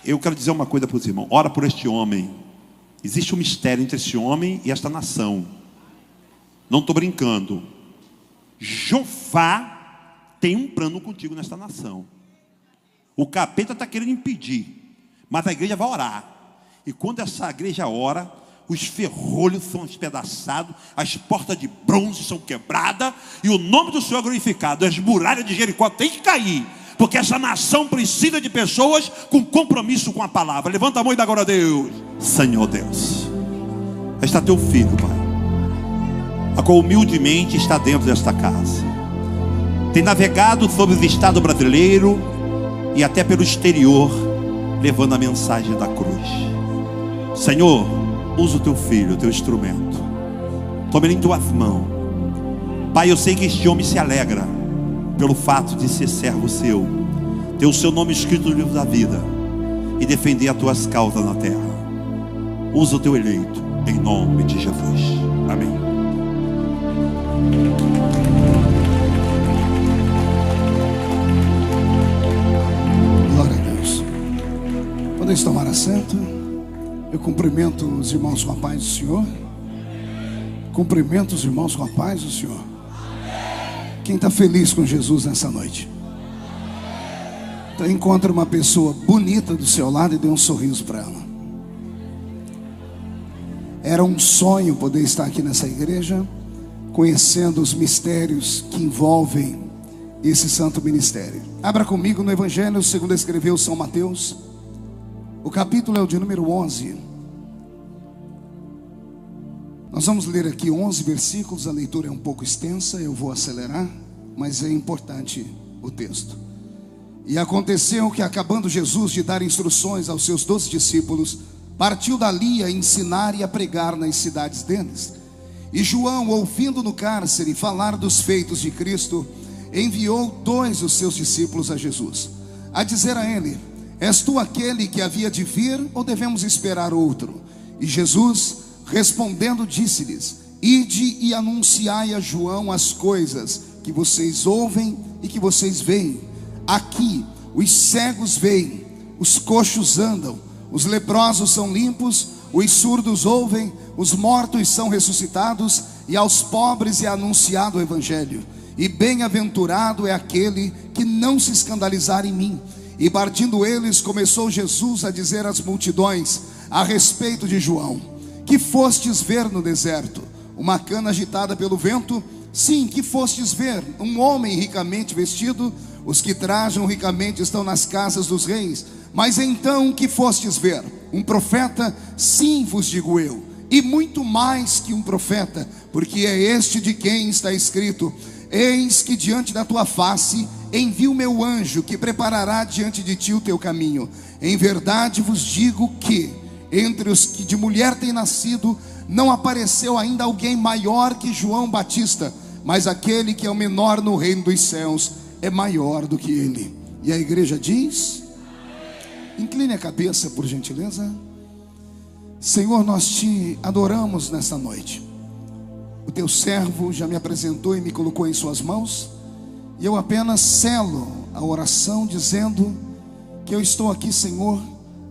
Eu quero dizer uma coisa para os irmãos. Ora por este homem. Existe um mistério entre esse homem e esta nação. Não estou brincando. Jeová tem um plano contigo nesta nação. O capeta está querendo impedir, mas a igreja vai orar. E quando essa igreja ora, os ferrolhos são despedaçados, as portas de bronze são quebradas, e o nome do Senhor é glorificado. As muralhas de Jericó têm que cair, porque essa nação precisa de pessoas com compromisso com a palavra. Levanta a mão e dá glória a Deus. Senhor Deus, está teu filho, Pai, a qual humildemente está dentro desta casa. Tem navegado sobre o estado brasileiro e até pelo exterior, levando a mensagem da cruz. Senhor, usa o teu filho, o teu instrumento. Toma ele em tuas mãos. Pai, eu sei que este homem se alegra pelo fato de ser servo seu, ter o seu nome escrito no livro da vida e defender as tuas causas na terra. Usa o teu eleito, em nome de Jesus. Amém. Glória a Deus. Podem tomar assento. Eu cumprimento os irmãos com a paz do Senhor. Cumprimento os irmãos com a paz do Senhor. Quem está feliz com Jesus nessa noite? Então encontra uma pessoa bonita do seu lado e dê um sorriso para ela. Era um sonho poder estar aqui nessa igreja, conhecendo os mistérios que envolvem esse santo ministério. Abra comigo no Evangelho segundo escreveu São Mateus. O capítulo é o de número 11. Nós vamos ler aqui 11 versículos. A leitura é um pouco extensa, eu vou acelerar, mas é importante o texto. E aconteceu que, acabando Jesus de dar instruções aos seus 12 discípulos, partiu dali a ensinar e a pregar nas cidades deles. E João, ouvindo no cárcere falar dos feitos de Cristo, enviou 2 dos seus discípulos a Jesus, a dizer a ele: és tu aquele que havia de vir, ou devemos esperar outro? E Jesus, respondendo, disse-lhes: ide e anunciai a João as coisas que vocês ouvem e que vocês veem. Aqui os cegos veem, os coxos andam, os leprosos são limpos, os surdos ouvem, os mortos são ressuscitados, e aos pobres é anunciado o Evangelho. E bem-aventurado é aquele que não se escandalizar em mim. E partindo eles, começou Jesus a dizer às multidões a respeito de João: que fostes ver no deserto? Uma cana agitada pelo vento? Sim, que fostes ver? Um homem ricamente vestido? Os que trajam ricamente estão nas casas dos reis. Mas então, que fostes ver? Um profeta? Sim, vos digo eu, e muito mais que um profeta, porque é este de quem está escrito: eis que diante da tua face envio o meu anjo, que preparará diante de ti o teu caminho. Em verdade vos digo que entre os que de mulher têm nascido, não apareceu ainda alguém maior que João Batista, mas aquele que é o menor no reino dos céus é maior do que ele. E a igreja diz: incline a cabeça, por gentileza. Senhor, nós te adoramos nesta noite. O teu servo já me apresentou e me colocou em suas mãos, e eu apenas selo a oração dizendo que eu estou aqui, Senhor,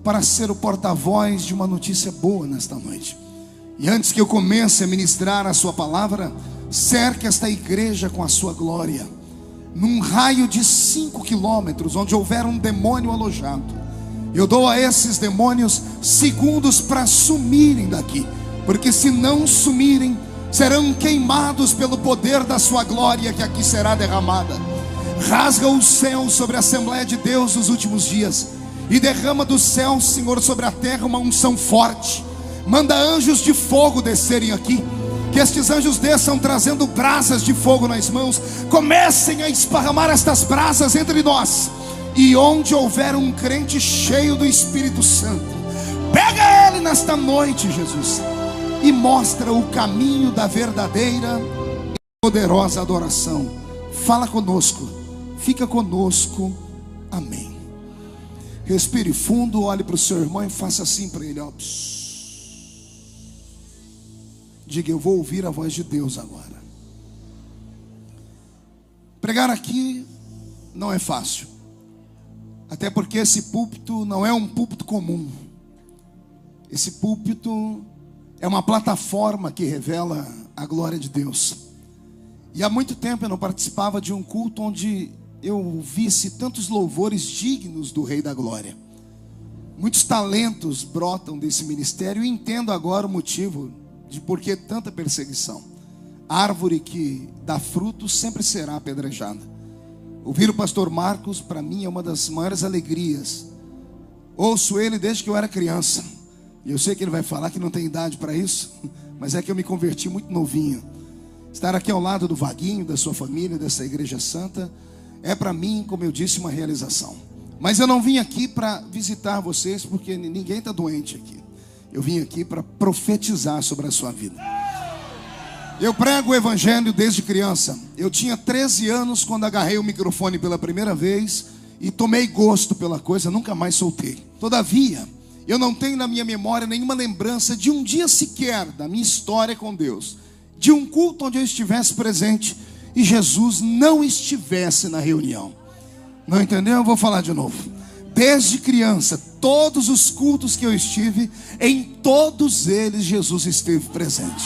para ser o porta-voz de uma notícia boa nesta noite. E antes que eu comece a ministrar a sua palavra, cerque esta igreja com a sua glória. Num raio de 5 quilômetros, onde houver um demônio alojado, eu dou a esses demônios segundos para sumirem daqui, porque se não sumirem, serão queimados pelo poder da sua glória que aqui será derramada. Rasga o céu sobre a Assembleia de Deus nos últimos dias, e derrama do céu, Senhor, sobre a terra uma unção forte. Manda anjos de fogo descerem aqui, que estes anjos desçam trazendo brasas de fogo nas mãos. Comecem a esparramar estas brasas entre nós, e onde houver um crente cheio do Espírito Santo, pega ele nesta noite, Jesus, e mostra o caminho da verdadeira e poderosa adoração. Fala conosco, fica conosco. Amém. Respire fundo, olhe para o seu irmão e faça assim para ele, ó. Diga: eu vou ouvir a voz de Deus agora. Pregar aqui não é fácil. Até porque esse púlpito não é um púlpito comum. Esse púlpito é uma plataforma que revela a glória de Deus. E há muito tempo eu não participava de um culto onde eu visse tantos louvores dignos do Rei da Glória. Muitos talentos brotam desse ministério e entendo agora o motivo de por que tanta perseguição. A árvore que dá fruto sempre será apedrejada. Ouvir o pastor Marcos, para mim, é uma das maiores alegrias. Ouço ele desde que eu era criança. E eu sei que ele vai falar que não tem idade para isso, mas é que eu me converti muito novinho. Estar aqui ao lado do Vaguinho, da sua família, dessa igreja santa, é para mim, como eu disse, uma realização. Mas eu não vim aqui para visitar vocês, porque ninguém está doente aqui. Eu vim aqui para profetizar sobre a sua vida. Eu prego o evangelho desde criança. Eu tinha 13 anos quando agarrei o microfone pela primeira vez e tomei gosto pela coisa, nunca mais soltei. Todavia, eu não tenho na minha memória nenhuma lembrança de um dia sequer da minha história com Deus, de um culto onde eu estivesse presente e Jesus não estivesse na reunião. Não entendeu? Eu vou falar de novo. Desde criança, todos os cultos que eu estive, em todos eles Jesus esteve presente.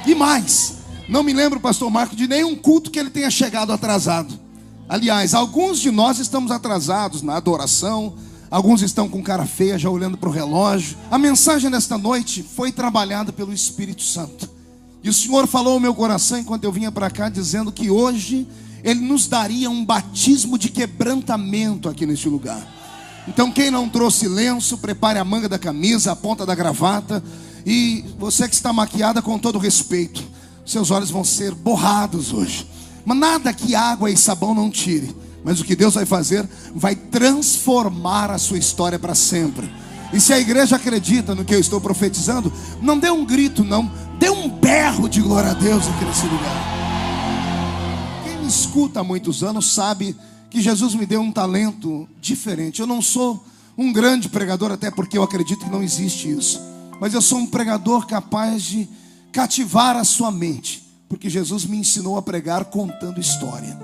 E mais, não me lembro, pastor Marco, de nenhum culto que ele tenha chegado atrasado. Aliás, alguns de nós estamos atrasados na adoração, alguns estão com cara feia já olhando para o relógio. A mensagem desta noite foi trabalhada pelo Espírito Santo. E o Senhor falou ao meu coração enquanto eu vinha para cá, dizendo que hoje Ele nos daria um batismo de quebrantamento aqui neste lugar. Então quem não trouxe lenço, prepare a manga da camisa, a ponta da gravata. E você que está maquiada, com todo respeito, seus olhos vão ser borrados hoje. Mas nada que água e sabão não tire. Mas o que Deus vai fazer, vai transformar a sua história para sempre. E se a igreja acredita no que eu estou profetizando, não dê um grito não, dê um berro de glória a Deus aqui nesse lugar. Quem me escuta há muitos anos sabe que Jesus me deu um talento diferente. Eu não sou um grande pregador, até porque eu acredito que não existe isso. Mas eu sou um pregador capaz de cativar a sua mente, porque Jesus me ensinou a pregar contando história.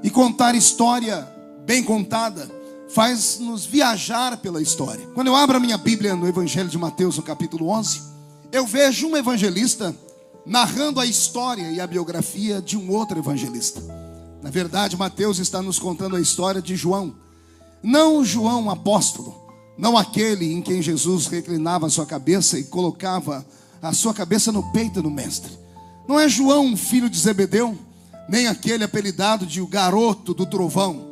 E contar história bem contada faz-nos viajar pela história. Quando eu abro a minha Bíblia no Evangelho de Mateus, no capítulo 11, eu vejo um evangelista narrando a história e a biografia de um outro evangelista. Na verdade, Mateus está nos contando a história de João. Não João apóstolo, não aquele em quem Jesus reclinava a sua cabeça e colocava a sua cabeça no peito do mestre. Não é João, filho de Zebedeu, nem aquele apelidado de o garoto do trovão.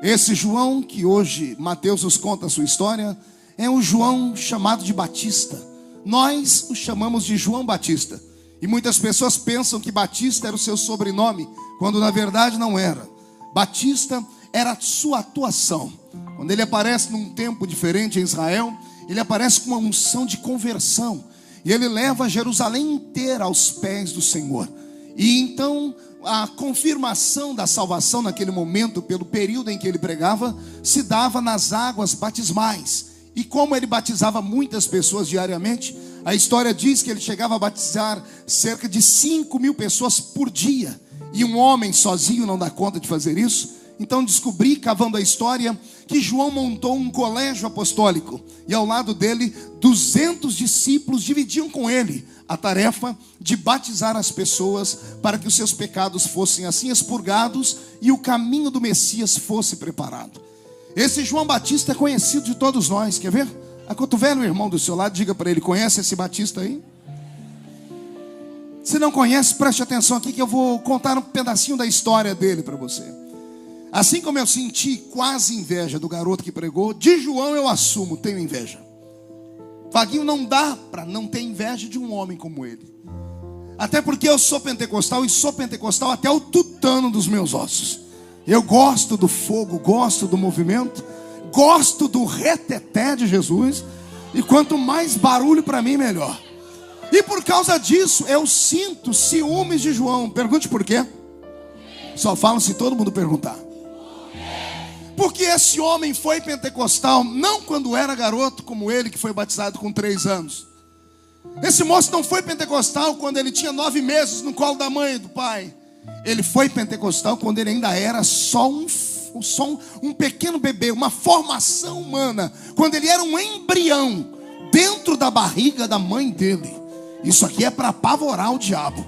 Esse João que hoje Mateus nos conta a sua história é um João chamado de Batista. Nós o chamamos de João Batista. E muitas pessoas pensam que Batista era o seu sobrenome, quando na verdade não era. Batista era a sua atuação. Quando ele aparece num tempo diferente em Israel, ele aparece com uma unção de conversão. E ele leva Jerusalém inteira aos pés do Senhor. E então a confirmação da salvação naquele momento, pelo período em que ele pregava, se dava nas águas batismais. E como ele batizava muitas pessoas diariamente, a história diz que ele chegava a batizar cerca de 5.000 pessoas por dia. E um homem sozinho não dá conta de fazer isso. Então descobri, cavando a história, que João montou um colégio apostólico. E ao lado dele, 200 discípulos dividiam com ele a tarefa de batizar as pessoas para que os seus pecados fossem assim expurgados e o caminho do Messias fosse preparado. Esse João Batista é conhecido de todos nós, quer ver? Acotovela o irmão do seu lado, diga para ele: conhece esse Batista aí? Se não conhece, preste atenção aqui que eu vou contar um pedacinho da história dele para você. Assim como eu senti quase inveja do garoto que pregou, de João eu assumo, tenho inveja. Vaguinho, não dá para não ter inveja de um homem como ele. Até porque eu sou pentecostal e sou pentecostal até o tutano dos meus ossos. Eu gosto do fogo, gosto do movimento, gosto do reteté de Jesus. E quanto mais barulho para mim, melhor. E por causa disso, eu sinto ciúmes de João. Pergunte por quê? Só falo se todo mundo perguntar. Porque esse homem foi pentecostal, não quando era garoto como ele, que foi batizado com 3 anos. Esse moço não foi pentecostal quando ele tinha 9 meses no colo da mãe e do pai. Ele foi pentecostal quando ele ainda era só só um pequeno bebê, uma formação humana, quando ele era um embrião dentro da barriga da mãe dele. Isso aqui é para apavorar o diabo.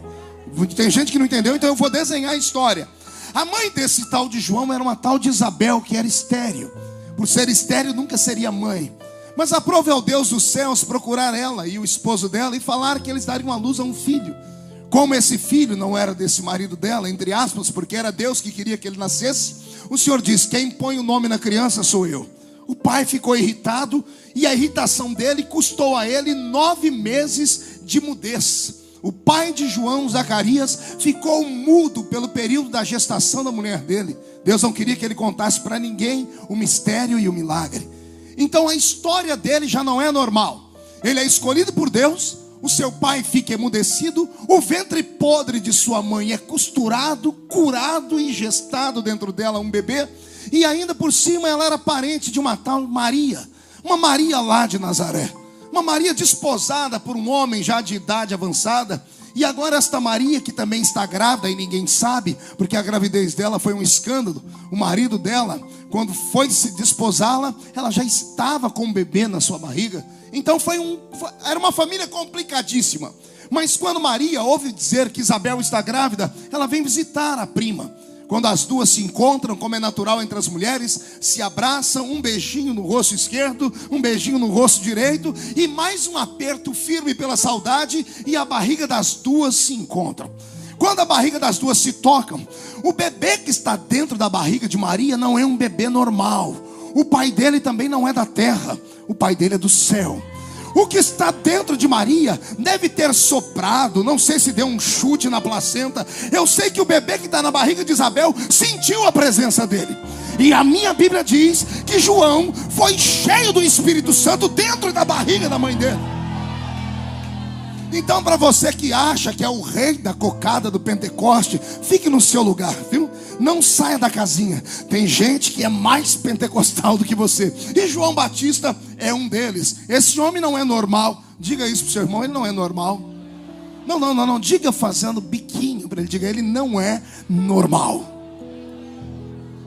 Tem gente que não entendeu, então eu vou desenhar a história. A mãe desse tal de João era uma tal de Isabel, que era estéril. Por ser estéril, nunca seria mãe. Mas aprove ao Deus dos céus procurar ela e o esposo dela e falar que eles dariam à luz a um filho. Como esse filho não era desse marido dela, entre aspas, porque era Deus que queria que ele nascesse, o Senhor disse: quem põe o nome na criança sou eu. O pai ficou irritado e a irritação dele custou a ele 9 meses de mudez. O pai de João, Zacarias, ficou mudo pelo período da gestação da mulher dele. Deus não queria que ele contasse para ninguém o mistério e o milagre. Então a história dele já não é normal. Ele é escolhido por Deus, o seu pai fica emudecido, o ventre podre de sua mãe é costurado, curado e gestado dentro dela um bebê. E ainda por cima ela era parente de uma tal Maria, uma Maria lá de Nazaré. Uma Maria desposada por um homem já de idade avançada. E agora esta Maria, que também está grávida e ninguém sabe, porque a gravidez dela foi um escândalo. O marido dela, quando foi se desposá-la, ela já estava com um bebê na sua barriga. Então era uma família complicadíssima. Mas quando Maria ouve dizer que Isabel está grávida, ela vem visitar a prima. Quando as duas se encontram, como é natural entre as mulheres, se abraçam, um beijinho no rosto esquerdo, um beijinho no rosto direito, e mais um aperto firme pela saudade, e a barriga das duas se encontram. Quando a barriga das duas se tocam, o bebê que está dentro da barriga de Maria não é um bebê normal. O pai dele também não é da terra, o pai dele é do céu. O que está dentro de Maria deve ter soprado, não sei se deu um chute na placenta. Eu sei que o bebê que está na barriga de Isabel sentiu a presença dele. E a minha Bíblia diz que João foi cheio do Espírito Santo dentro da barriga da mãe dele. Então, para você que acha que é o rei da cocada do Pentecoste, fique no seu lugar, viu? Não saia da casinha. Tem gente que é mais pentecostal do que você. E João Batista é um deles. Esse homem não é normal. Diga isso para o seu irmão, ele não é normal. Não. Diga fazendo biquinho para ele. Diga, ele não é normal.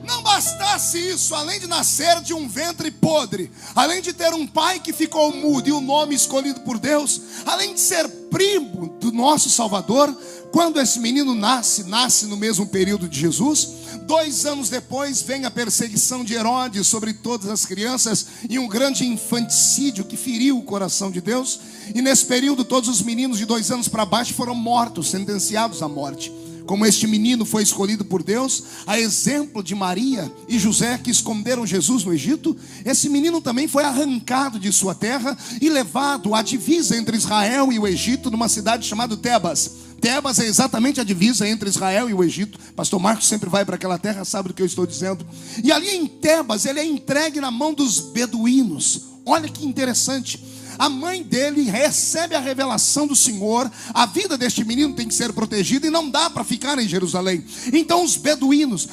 Não bastasse isso, além de nascer de um ventre podre, além de ter um pai que ficou mudo e o nome escolhido por Deus, além de ser primo do nosso Salvador, quando esse menino nasce no mesmo período de Jesus, 2 anos depois vem a perseguição de Herodes sobre todas as crianças e um grande infanticídio que feriu o coração de Deus. E nesse período todos os meninos de 2 anos para baixo foram mortos, sentenciados à morte. Como este menino foi escolhido por Deus, a exemplo de Maria e José que esconderam Jesus no Egito, esse menino também foi arrancado de sua terra e levado à divisa entre Israel e o Egito, numa cidade chamada Tebas. Tebas é exatamente a divisa entre Israel e o Egito. Pastor Marcos sempre vai para aquela terra, sabe do que eu estou dizendo. E ali em Tebas ele é entregue na mão dos beduínos. Olha que interessante. A mãe dele recebe a revelação do Senhor. A vida deste menino tem que ser protegida e não dá para ficar em Jerusalém. Então os beduínos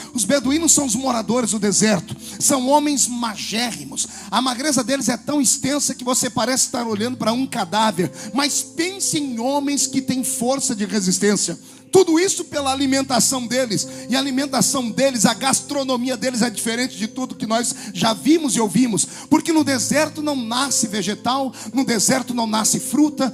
são os moradores do deserto. São homens magérrimos. A magreza deles é tão extensa que você parece estar olhando para um cadáver. Mas pense em homens que têm força de resistência. Tudo isso pela alimentação deles. E a alimentação deles, a gastronomia deles é diferente de tudo que nós já vimos e ouvimos. Porque no deserto não nasce vegetal, no deserto não nasce fruta,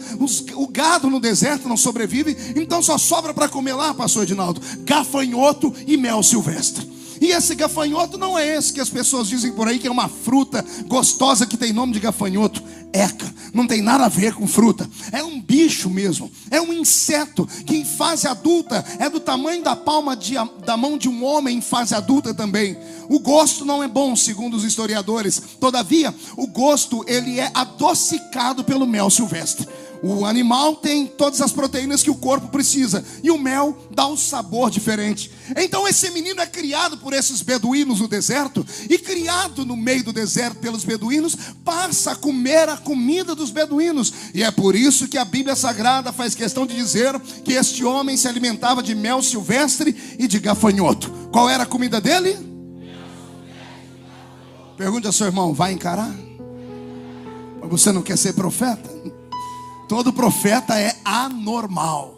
o gado no deserto não sobrevive. Então só sobra para comer lá, pastor Edinaldo, gafanhoto e mel silvestre. E esse gafanhoto não é esse que as pessoas dizem por aí que é uma fruta gostosa que tem nome de gafanhoto. Eca, não tem nada a ver com fruta. É um bicho mesmo. É um inseto que em fase adulta é do tamanho da palma da mão de um homem em fase adulta também. O gosto não é bom, segundo os historiadores. Todavia, o gosto ele é adocicado pelo mel silvestre. O animal tem todas as proteínas que o corpo precisa. E o mel dá um sabor diferente. Então esse menino é criado por esses beduínos no deserto. E criado no meio do deserto pelos beduínos, passa a comer a comida dos beduínos. E é por isso que a Bíblia Sagrada faz questão de dizer que este homem se alimentava de mel silvestre e de gafanhoto. Qual era a comida dele? Pergunte ao seu irmão, vai encarar? Você não quer ser profeta? Todo profeta é anormal.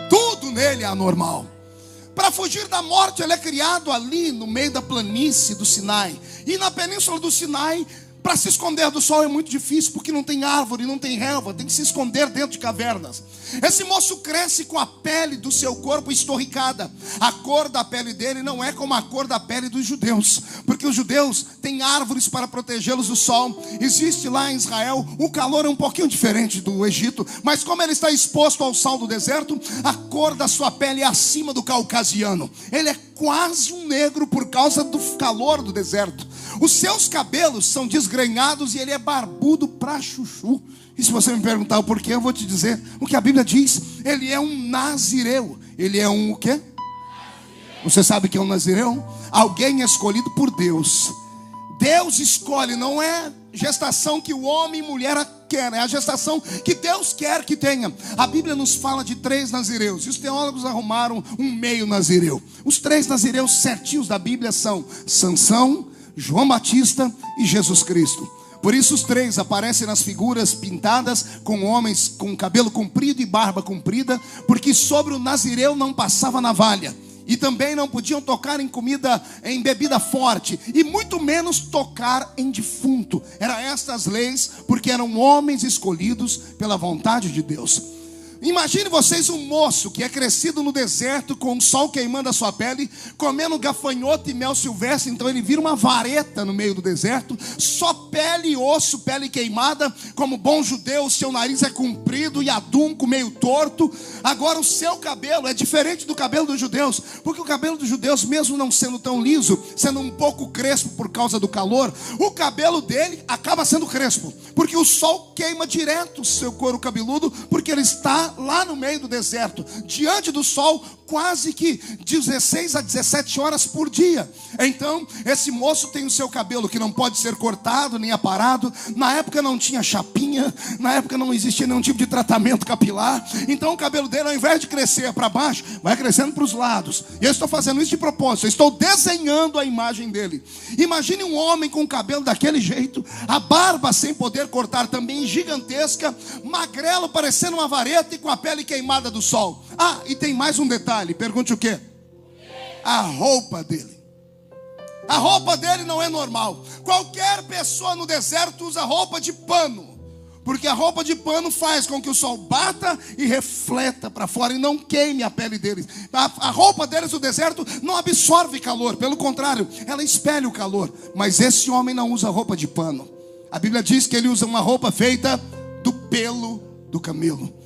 Tudo nele é anormal. Para fugir da morte, ele é criado ali no meio da planície do Sinai. E na península do Sinai, para se esconder do sol é muito difícil, porque não tem árvore, não tem relva, tem que se esconder dentro de cavernas. Esse moço cresce com a pele do seu corpo estorricada. A cor da pele dele não é como a cor da pele dos judeus, porque os judeus têm árvores para protegê-los do sol. Existe lá em Israel, o calor é um pouquinho diferente do Egito, mas como ele está exposto ao sol do deserto, a cor da sua pele é acima do caucasiano. Ele é quase um negro por causa do calor do deserto. Os seus cabelos são desgrenhados e ele é barbudo pra chuchu. E se você me perguntar o porquê, eu vou te dizer o que a Bíblia diz. Ele é um nazireu. Ele é um o quê? Você sabe o que é um nazireu? Alguém escolhido por Deus. Deus escolhe, não é gestação que o homem e mulher quer, é a gestação que Deus quer que tenha. A Bíblia nos fala de 3 nazireus, e os teólogos arrumaram um meio nazireu. Os 3 nazireus certinhos da Bíblia são Sansão, João Batista e Jesus Cristo. Por isso os 3 aparecem nas figuras pintadas com homens com cabelo comprido e barba comprida, porque sobre o nazireu não passava navalha. E também não podiam tocar em bebida forte, e muito menos tocar em defunto. Eram estas leis, porque eram homens escolhidos pela vontade de Deus. Imagine vocês um moço que é crescido no deserto, com o sol queimando a sua pele, comendo gafanhoto e mel silvestre. Então ele vira uma vareta no meio do deserto, só pele e osso, pele queimada. Como bom judeu, o seu nariz é comprido e adunco, meio torto. Agora o seu cabelo é diferente do cabelo dos judeus, porque o cabelo dos judeus, mesmo não sendo tão liso, sendo um pouco crespo por causa do calor, o cabelo dele acaba sendo crespo, porque o sol queima direto o seu couro cabeludo, porque ele está lá no meio do deserto, diante do sol, quase que 16 a 17 horas por dia. Então esse moço tem o seu cabelo que não pode ser cortado nem aparado. Na época não tinha chapinha, na época não existia nenhum tipo de tratamento capilar. Então o cabelo dele, ao invés de crescer para baixo, vai crescendo para os lados. E eu estou fazendo isso de propósito, eu estou desenhando a imagem dele. Imagine um homem com o cabelo daquele jeito, a barba sem poder cortar também gigantesca, magrelo parecendo uma vareta e com a pele queimada do sol. Ah, e tem mais um detalhe, pergunte o quê? A roupa dele. A roupa dele não é normal. Qualquer pessoa no deserto usa roupa de pano, porque a roupa de pano faz com que o sol bata e refleta para fora e não queime a pele deles. A roupa deles no deserto não absorve calor, pelo contrário, ela espelha o calor. Mas esse homem não usa roupa de pano. A Bíblia diz que ele usa uma roupa feita do pelo do camelo.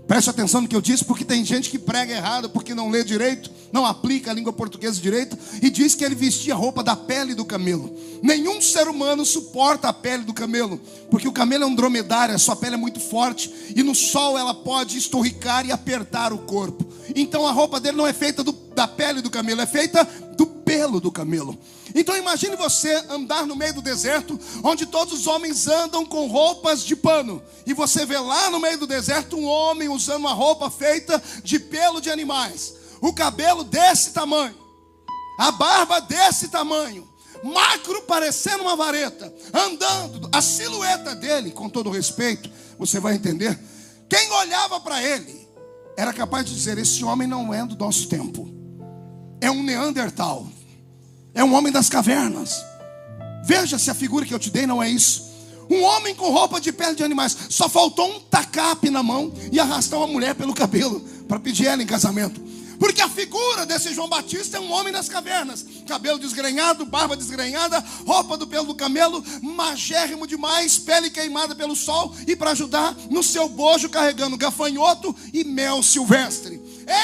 Preste atenção no que eu disse, porque tem gente que prega errado, porque não lê direito, não aplica a língua portuguesa direito, e diz que ele vestia a roupa da pele do camelo. Nenhum ser humano suporta a pele do camelo, porque o camelo é um dromedário, a sua pele é muito forte, e no sol ela pode estorricar e apertar o corpo. Então a roupa dele não é feita da pele do camelo, é feita do pelo do camelo. Então imagine você andar no meio do deserto, onde todos os homens andam com roupas de pano, e você vê lá no meio do deserto um homem usando uma roupa feita de pelo de animais, o cabelo desse tamanho, a barba desse tamanho, magro parecendo uma vareta, andando. A silhueta dele, com todo respeito, você vai entender, quem olhava para ele era capaz de dizer: esse homem não é do nosso tempo, é um Neandertal, é um homem das cavernas. Veja se a figura que eu te dei não é isso. Um homem com roupa de pele de animais. Só faltou um tacape na mão e arrastar uma mulher pelo cabelo para pedir ela em casamento. Porque a figura desse João Batista é um homem das cavernas. Cabelo desgrenhado, barba desgrenhada, roupa do pelo do camelo, magérrimo demais, pele queimada pelo sol, e para ajudar, no seu bojo carregando gafanhoto e mel silvestre.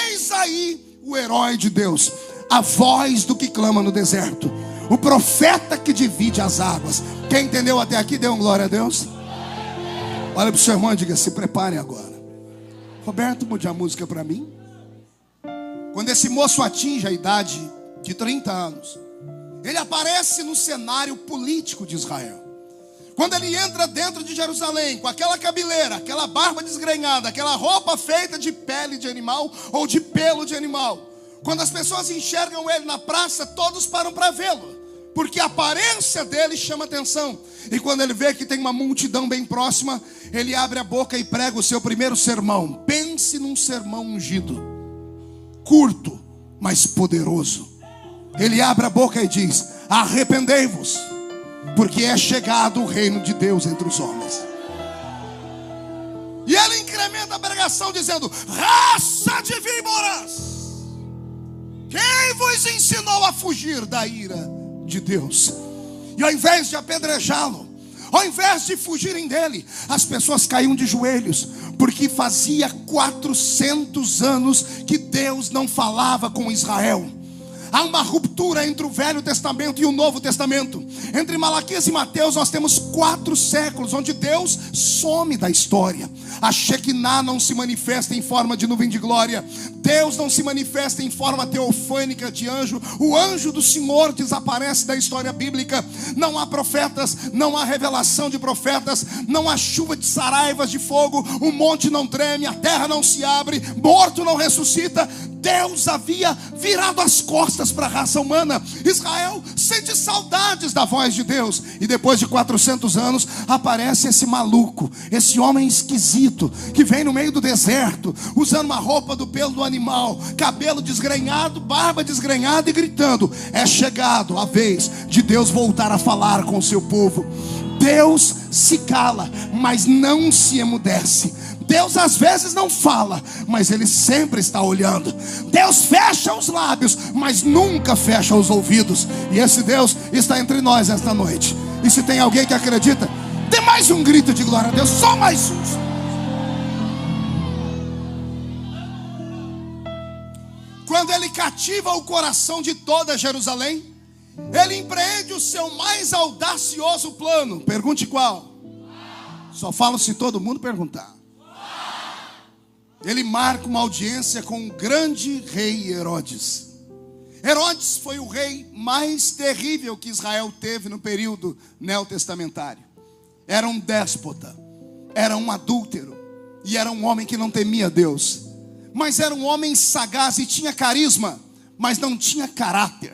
Eis aí o herói de Deus, a voz do que clama no deserto, o profeta que divide as águas. Quem entendeu até aqui, dê um glória a Deus. Olha para o seu irmão e diga: se prepare agora. Roberto, mude a música para mim. Quando esse moço atinge a idade de 30 anos, ele aparece no cenário político de Israel. Quando ele entra dentro de Jerusalém, com aquela cabeleira, aquela barba desgrenhada, aquela roupa feita de pele de animal ou de pelo de animal, quando as pessoas enxergam ele na praça, todos param para vê-lo, porque a aparência dele chama atenção. E quando ele vê que tem uma multidão bem próxima, ele abre a boca e prega o seu primeiro sermão. Pense num sermão ungido, curto, mas poderoso. Ele abre a boca e diz: arrependei-vos, porque é chegado o reino de Deus entre os homens. E ele incrementa a pregação dizendo: raça de víboras, quem vos ensinou a fugir da ira de Deus? E ao invés de apedrejá-lo, ao invés de fugirem dele, as pessoas caíam de joelhos, porque fazia 400 anos que Deus não falava com Israel. Há uma ruptura entre o Velho Testamento e o Novo Testamento. Entre Malaquias e Mateus nós temos 4 séculos onde Deus some da história. A Shekinah não se manifesta em forma de nuvem de glória. Deus não se manifesta em forma teofânica de anjo. O anjo do Senhor desaparece da história bíblica. Não há profetas, não há revelação de profetas, não há chuva de saraivas de fogo. O monte não treme, a terra não se abre, morto não ressuscita. Deus havia virado as costas para a raça humana. Israel sente saudades da voz de Deus. E depois de 400 anos aparece esse maluco, esse homem esquisito, que vem no meio do deserto, usando uma roupa do pelo do animal, cabelo desgrenhado, barba desgrenhada, e gritando: é chegado a vez de Deus voltar a falar com o seu povo. Deus se cala, mas não se emudece. Deus às vezes não fala, mas Ele sempre está olhando. Deus fecha os lábios, mas nunca fecha os ouvidos. E esse Deus está entre nós esta noite. E se tem alguém que acredita, dê mais um grito de glória a Deus, só mais um. Quando Ele cativa o coração de toda Jerusalém, Ele empreende o seu mais audacioso plano. Pergunte qual? Só falo se todo mundo perguntar. Ele marca uma audiência com o grande rei Herodes. Herodes foi o rei mais terrível que Israel teve no período neotestamentário. Era um déspota, era um adúltero, e era um homem que não temia Deus. Mas era um homem sagaz e tinha carisma, mas não tinha caráter.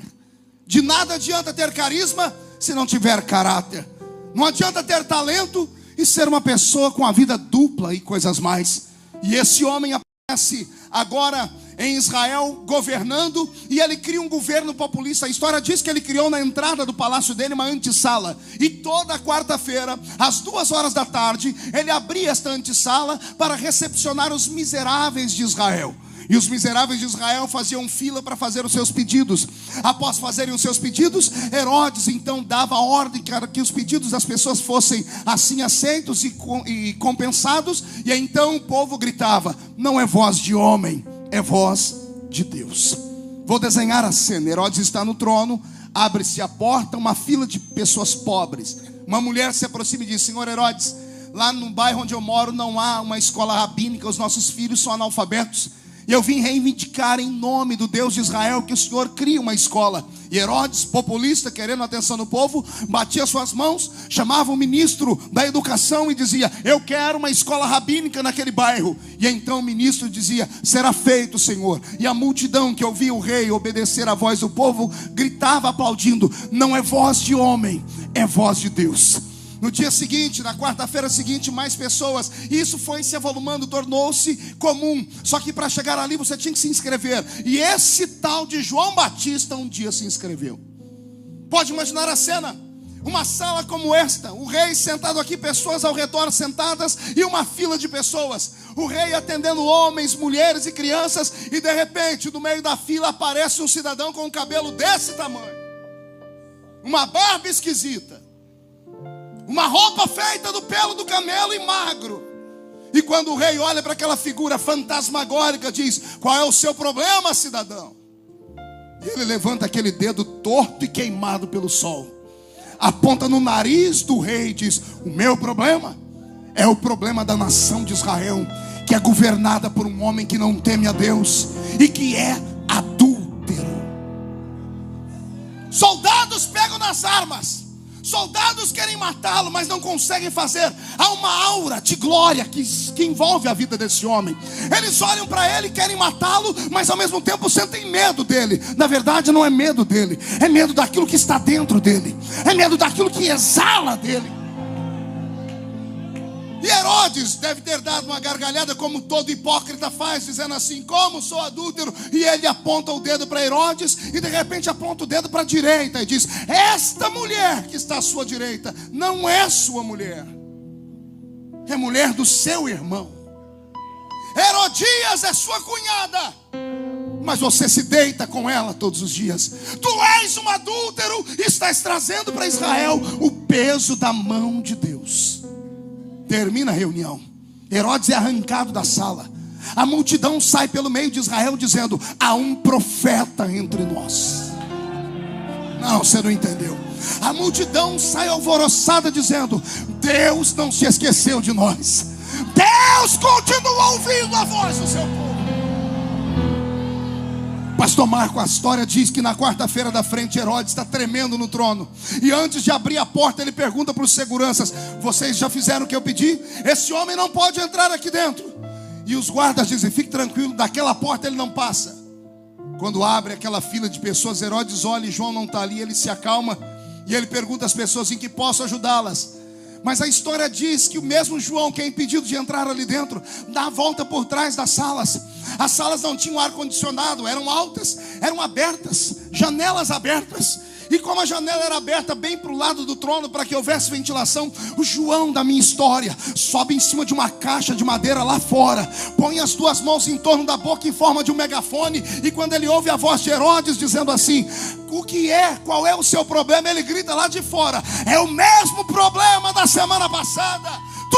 De nada adianta ter carisma se não tiver caráter. Não adianta ter talento e ser uma pessoa com a vida dupla e coisas mais. E esse homem aparece agora em Israel governando, e ele cria um governo populista. A história diz que ele criou na entrada do palácio dele uma antessala, e toda quarta-feira, às 2 horas da tarde, ele abria esta antessala para recepcionar os miseráveis de Israel. E os miseráveis de Israel faziam fila para fazer os seus pedidos. Após fazerem os seus pedidos, Herodes então dava ordem para que os pedidos das pessoas fossem assim aceitos e compensados. E então o povo gritava: não é voz de homem, é voz de Deus. Vou desenhar a cena. Herodes está no trono, abre-se a porta, uma fila de pessoas pobres. Uma mulher se aproxima e diz: Senhor Herodes, lá no bairro onde eu moro não há uma escola rabínica, os nossos filhos são analfabetos. E eu vim reivindicar em nome do Deus de Israel que o Senhor crie uma escola. E Herodes, populista, querendo a atenção do povo, batia suas mãos, chamava o ministro da educação e dizia: eu quero uma escola rabínica naquele bairro. E então o ministro dizia: será feito, Senhor. E a multidão que ouvia o rei obedecer à voz do povo gritava aplaudindo: não é voz de homem, é voz de Deus. No dia seguinte, na quarta-feira seguinte, mais pessoas. E isso foi se avolumando, tornou-se comum. Só que para chegar ali você tinha que se inscrever. E esse tal de João Batista um dia se inscreveu. Pode imaginar a cena? Uma sala como esta, o rei sentado aqui, pessoas ao redor sentadas e uma fila de pessoas. O rei atendendo homens, mulheres e crianças. E de repente, no meio da fila aparece um cidadão com um cabelo desse tamanho, uma barba esquisita, uma roupa feita do pelo do camelo e magro. E quando o rei olha para aquela figura fantasmagórica, diz: qual é o seu problema, cidadão? E ele levanta aquele dedo torto e queimado pelo sol, aponta no nariz do rei e diz: o meu problema é o problema da nação de Israel, que é governada por um homem que não teme a Deus e que é adúltero. Soldados pegam nas armas, soldados querem matá-lo, mas não conseguem fazer. Há uma aura de glória que envolve a vida desse homem. Eles olham para ele, querem matá-lo, mas ao mesmo tempo sentem medo dele. Na verdade não é medo dele, é medo daquilo que está dentro dele, é medo daquilo que exala dele. E Herodes Herodes deve ter dado uma gargalhada, como todo hipócrita faz, dizendo assim: como sou adúltero? E ele aponta o dedo para Herodes, e de repente aponta o dedo para a direita e diz: esta mulher que está à sua direita não é sua mulher, é mulher do seu irmão. Herodias é sua cunhada, mas você se deita com ela todos os dias. Tu és um adúltero e estás trazendo para Israel o peso da mão de Deus. Termina a reunião, Herodes é arrancado da sala. A multidão sai pelo meio de Israel dizendo: há um profeta entre nós. Não, você não entendeu. A multidão sai alvoroçada dizendo: Deus não se esqueceu de nós. Deus continua ouvindo a voz do seu povo. Pastor Marco, a história diz que na quarta-feira da frente, Herodes está tremendo no trono. E antes de abrir a porta, ele pergunta para os seguranças: vocês já fizeram o que eu pedi? Esse homem não pode entrar aqui dentro. E os guardas dizem: fique tranquilo, daquela porta ele não passa. Quando abre aquela fila de pessoas, Herodes olha e João não está ali. Ele se acalma e ele pergunta às pessoas: em que posso ajudá-las? Mas a história diz que o mesmo João, que é impedido de entrar ali dentro, dá a volta por trás das salas. As salas não tinham ar-condicionado, eram altas, eram abertas, janelas abertas. E como a janela era aberta bem para o lado do trono, para que houvesse ventilação, o João da minha história sobe em cima de uma caixa de madeira lá fora, põe as duas mãos em torno da boca em forma de um megafone. E quando ele ouve a voz de Herodes dizendo assim: o que é? Qual é o seu problema? Ele grita lá de fora: é o mesmo problema da semana passada. Tu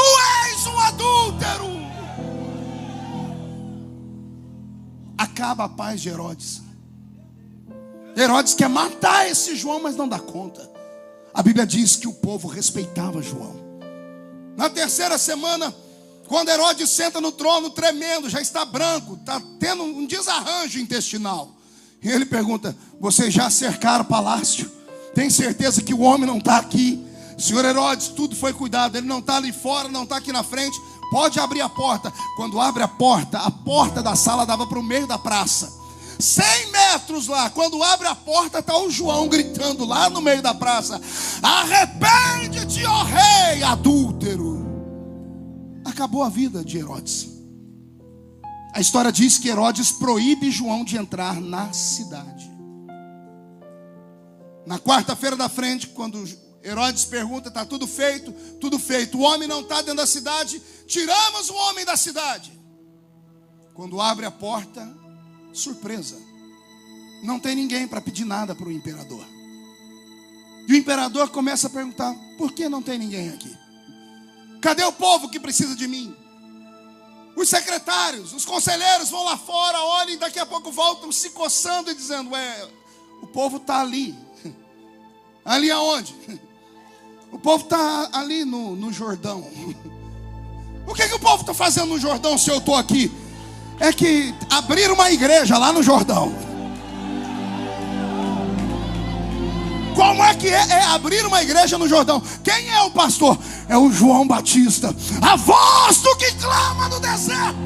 és um adúltero. Acaba a paz de Herodes. Herodes quer matar esse João, mas não dá conta. A Bíblia diz que o povo respeitava João. Na terceira semana, quando Herodes senta no trono tremendo, já está branco, está tendo um desarranjo intestinal, e ele pergunta: vocês já cercaram o palácio? Tem certeza que o homem não está aqui? Senhor Herodes, tudo foi cuidado, ele não está ali fora, não está aqui na frente. Pode abrir a porta. Quando abre a porta da sala dava para o meio da praça, 100 metros lá. Quando abre a porta, está o João gritando lá no meio da praça: arrepende-te, ó rei adúltero. Acabou a vida de Herodes. A história diz que Herodes proíbe João de entrar na cidade. Na quarta-feira da frente, quando Herodes pergunta: está tudo feito? Tudo feito. O homem não está dentro da cidade. Tiramos o homem da cidade. Quando abre a porta, surpresa, não tem ninguém para pedir nada para o imperador. E o imperador começa a perguntar: por que não tem ninguém aqui? Cadê o povo que precisa de mim? Os secretários, os conselheiros vão lá fora, olham e daqui a pouco voltam se coçando e dizendo: o povo está ali. Ali aonde? O povo está ali no Jordão. O que o povo está fazendo no Jordão se eu estou aqui? É que abriram uma igreja lá no Jordão. Como é que é abrir uma igreja no Jordão? Quem é o pastor? É o João Batista, a voz do que clama no deserto.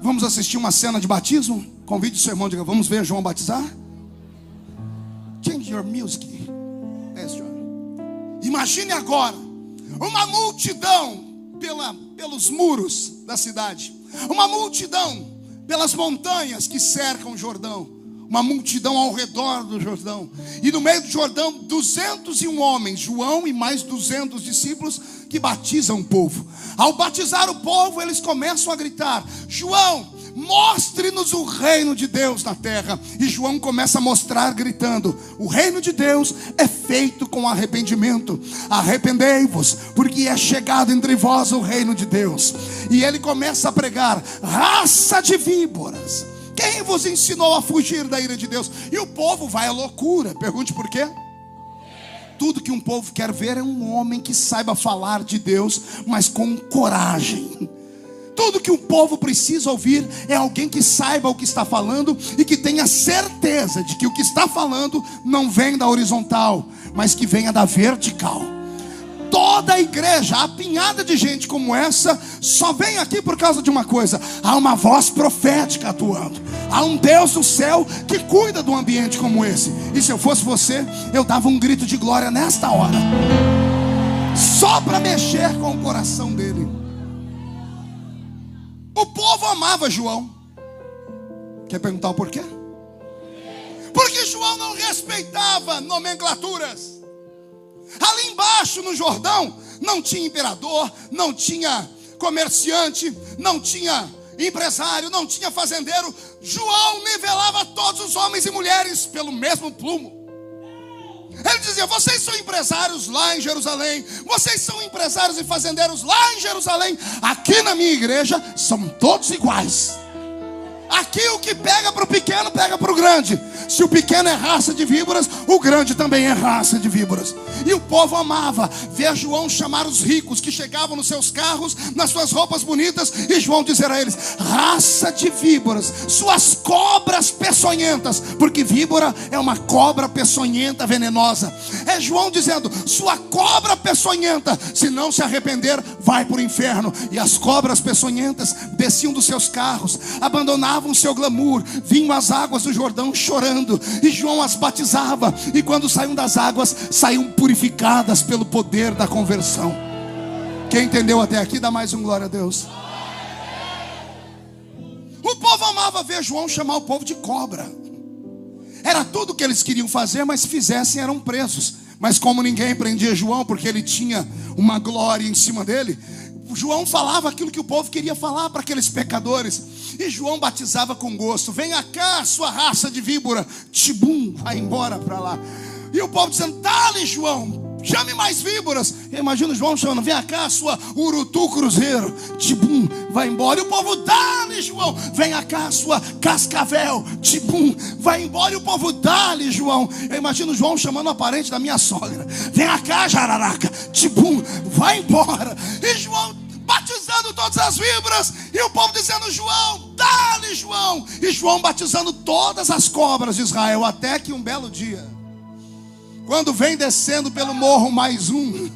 Vamos assistir uma cena de batismo? Convide o seu irmão e diga: vamos ver João batizar? Change your music. Yes, John. Imagine agora uma multidão pelos muros da cidade, uma multidão pelas montanhas que cercam o Jordão, uma multidão ao redor do Jordão, e no meio do Jordão 201 homens, João e mais 200 discípulos, que batizam o povo. Ao batizar o povo, eles começam a gritar: João, mostre-nos o reino de Deus na terra. E João começa a mostrar gritando: o reino de Deus é feito com arrependimento. Arrependei-vos, porque é chegado entre vós o reino de Deus. E ele começa a pregar: raça de víboras, quem vos ensinou a fugir da ira de Deus? E o povo vai à loucura. Pergunte por quê? Tudo que um povo quer ver é um homem que saiba falar de Deus, mas com coragem. Tudo que o povo precisa ouvir é alguém que saiba o que está falando e que tenha certeza de que o que está falando não vem da horizontal, mas que venha da vertical. Toda toda a igreja, apinhada de gente como essa, só vem aqui por causa de uma coisa: há uma voz profética atuando, há um Deus do céu que cuida de um ambiente como esse. E se eu fosse você, eu dava um grito de glória nesta hora, só para mexer com o coração dele. O povo amava João. Quer perguntar o porquê? Porque João não respeitava nomenclaturas. Ali embaixo no Jordão não tinha imperador, não tinha comerciante, não tinha empresário, não tinha fazendeiro. João nivelava todos os homens e mulheres pelo mesmo plumo. Ele dizia: vocês são empresários lá em Jerusalém, vocês são empresários e fazendeiros lá em Jerusalém. Aqui na minha igreja são todos iguais. Aqui o que pega para o pequeno, pega para o grande. Se o pequeno é raça de víboras, o grande também é raça de víboras. E o povo amava ver João chamar os ricos que chegavam nos seus carros, nas suas roupas bonitas, e João dizer a eles: raça de víboras, suas cobras peçonhentas. Porque víbora é uma cobra peçonhenta venenosa. É João dizendo: sua cobra peçonhenta, se não se arrepender, vai para o inferno. E as cobras peçonhentas desciam dos seus carros, abandonavam o seu glamour, vinham às águas do Jordão chorando, e João as batizava. E quando saíam das águas, saíam purificadas pelo poder da conversão. Quem entendeu até aqui, dá mais um glória a Deus. O povo amava ver João chamar o povo de cobra. Era tudo o que eles queriam fazer, mas se fizessem eram presos. Mas como ninguém prendia João, porque ele tinha uma glória em cima dele, João falava aquilo que o povo queria falar para aqueles pecadores. E João batizava com gosto: venha cá, sua raça de víbora. Tibum, vai embora para lá. E o povo dizendo: dá-lhe, João, chame mais víboras. Imagina João chamando: vem cá, sua urutu cruzeiro. Tibum, vai embora. E o povo: dá-lhe, João, vem cá, sua cascavel. Tibum, vai embora. E o povo: dá-lhe, João. Eu imagino João chamando a parente da minha sogra: vem cá, jararaca. Tibum, vai embora. E João batizando todas as víboras, e o povo dizendo: João, dá-lhe, João. E João batizando todas as cobras de Israel. Até que um belo dia, quando vem descendo pelo morro mais um,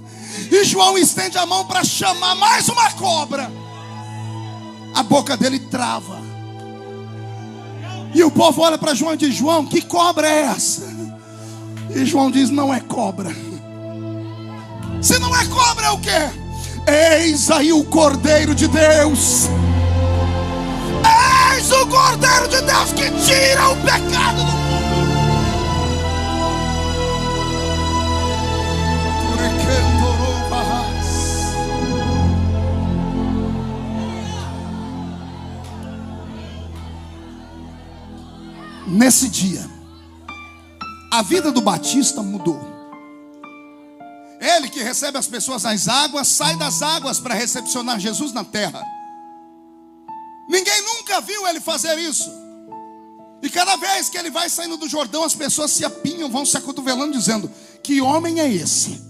e João estende a mão para chamar mais uma cobra, a boca dele trava. E o povo olha para João e diz: João, que cobra é essa? E João diz: não é cobra. Se não é cobra, é o quê? Eis aí o Cordeiro de Deus. Eis o Cordeiro de Deus que tira o pecado do mundo. Nesse dia, a vida do Batista mudou. Ele que recebe as pessoas nas águas, sai das águas para recepcionar Jesus na terra. Ninguém nunca viu ele fazer isso. E cada vez que ele vai saindo do Jordão, as pessoas se apinham, vão se acotovelando, dizendo: que homem é esse?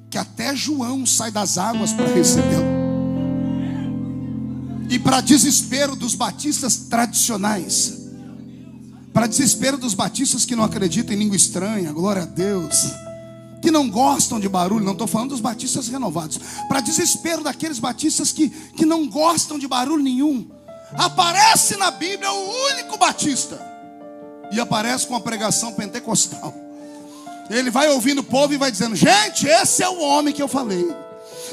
Que até João sai das águas para recebê-lo. E para desespero dos batistas tradicionais, para desespero dos batistas que não acreditam em língua estranha, glória a Deus, que não gostam de barulho, não estou falando dos batistas renovados, para desespero daqueles batistas que não gostam de barulho nenhum, aparece na Bíblia o único batista, e aparece com a pregação pentecostal. Ele vai ouvindo o povo e vai dizendo: gente, esse é o homem que eu falei,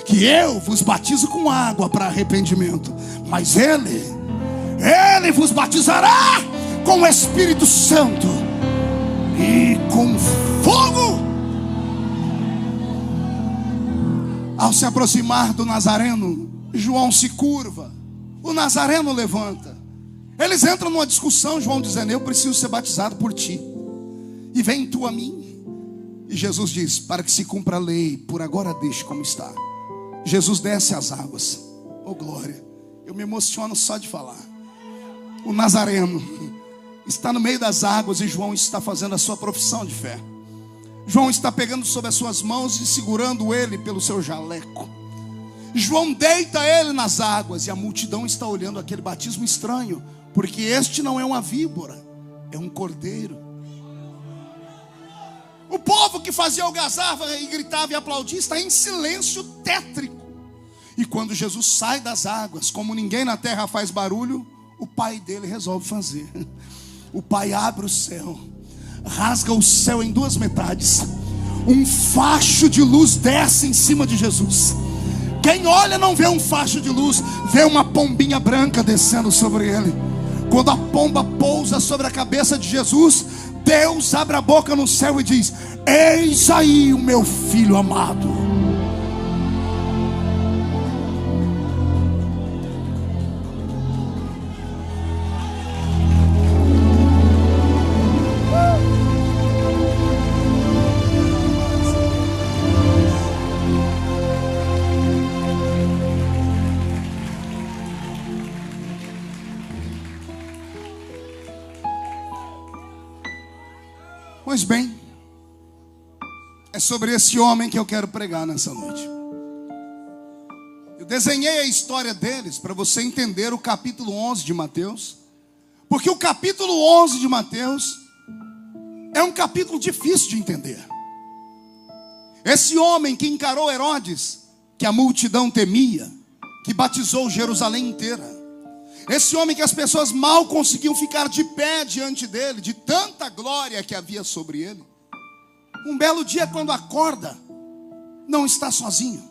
que eu vos batizo com água para arrependimento, mas ele vos batizará com o Espírito Santo e com fogo. Ao se aproximar do Nazareno, João se curva, o Nazareno levanta. Eles entram numa discussão, João dizendo: eu preciso ser batizado por ti, e vem tu a mim. E Jesus diz: para que se cumpra a lei, por agora deixe como está. Jesus desce as águas. Oh glória, eu me emociono só de falar. O Nazareno está no meio das águas, e João está fazendo a sua profissão de fé. João está pegando sobre as suas mãos e segurando ele pelo seu jaleco. João deita ele nas águas, e a multidão está olhando aquele batismo estranho, porque este não é uma víbora, é um cordeiro. O povo que fazia algazarra e gritava e aplaudia está em silêncio tétrico. E quando Jesus sai das águas, como ninguém na terra faz barulho, o pai dele resolve fazer. O pai abre o céu, rasga o céu em duas metades. Um facho de luz desce em cima de Jesus. Quem olha não vê um facho de luz, vê uma pombinha branca descendo sobre ele. Quando a pomba pousa sobre a cabeça de Jesus, Deus abre a boca no céu e diz: eis aí o meu filho amado. Pois bem, é sobre esse homem que eu quero pregar nessa noite. Eu desenhei a história deles para você entender o capítulo 11 de Mateus, porque o capítulo 11 de Mateus é um capítulo difícil de entender. Esse homem que encarou Herodes, que a multidão temia, que batizou Jerusalém inteira. Esse homem que as pessoas mal conseguiam ficar de pé diante dele, de tanta glória que havia sobre ele. Um belo dia, quando acorda, não está sozinho.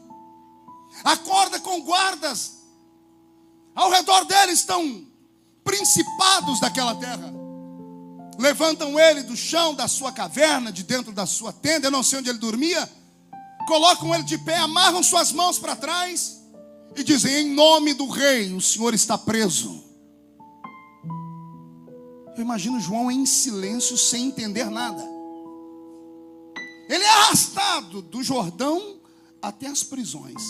Acorda com guardas. Ao redor dele estão principados daquela terra. Levantam ele do chão da sua caverna, de dentro da sua tenda, eu não sei onde ele dormia. Colocam ele de pé, amarram suas mãos para trás e dizem: em nome do rei, o senhor está preso. Eu imagino João em silêncio, sem entender nada. Ele é arrastado do Jordão até as prisões.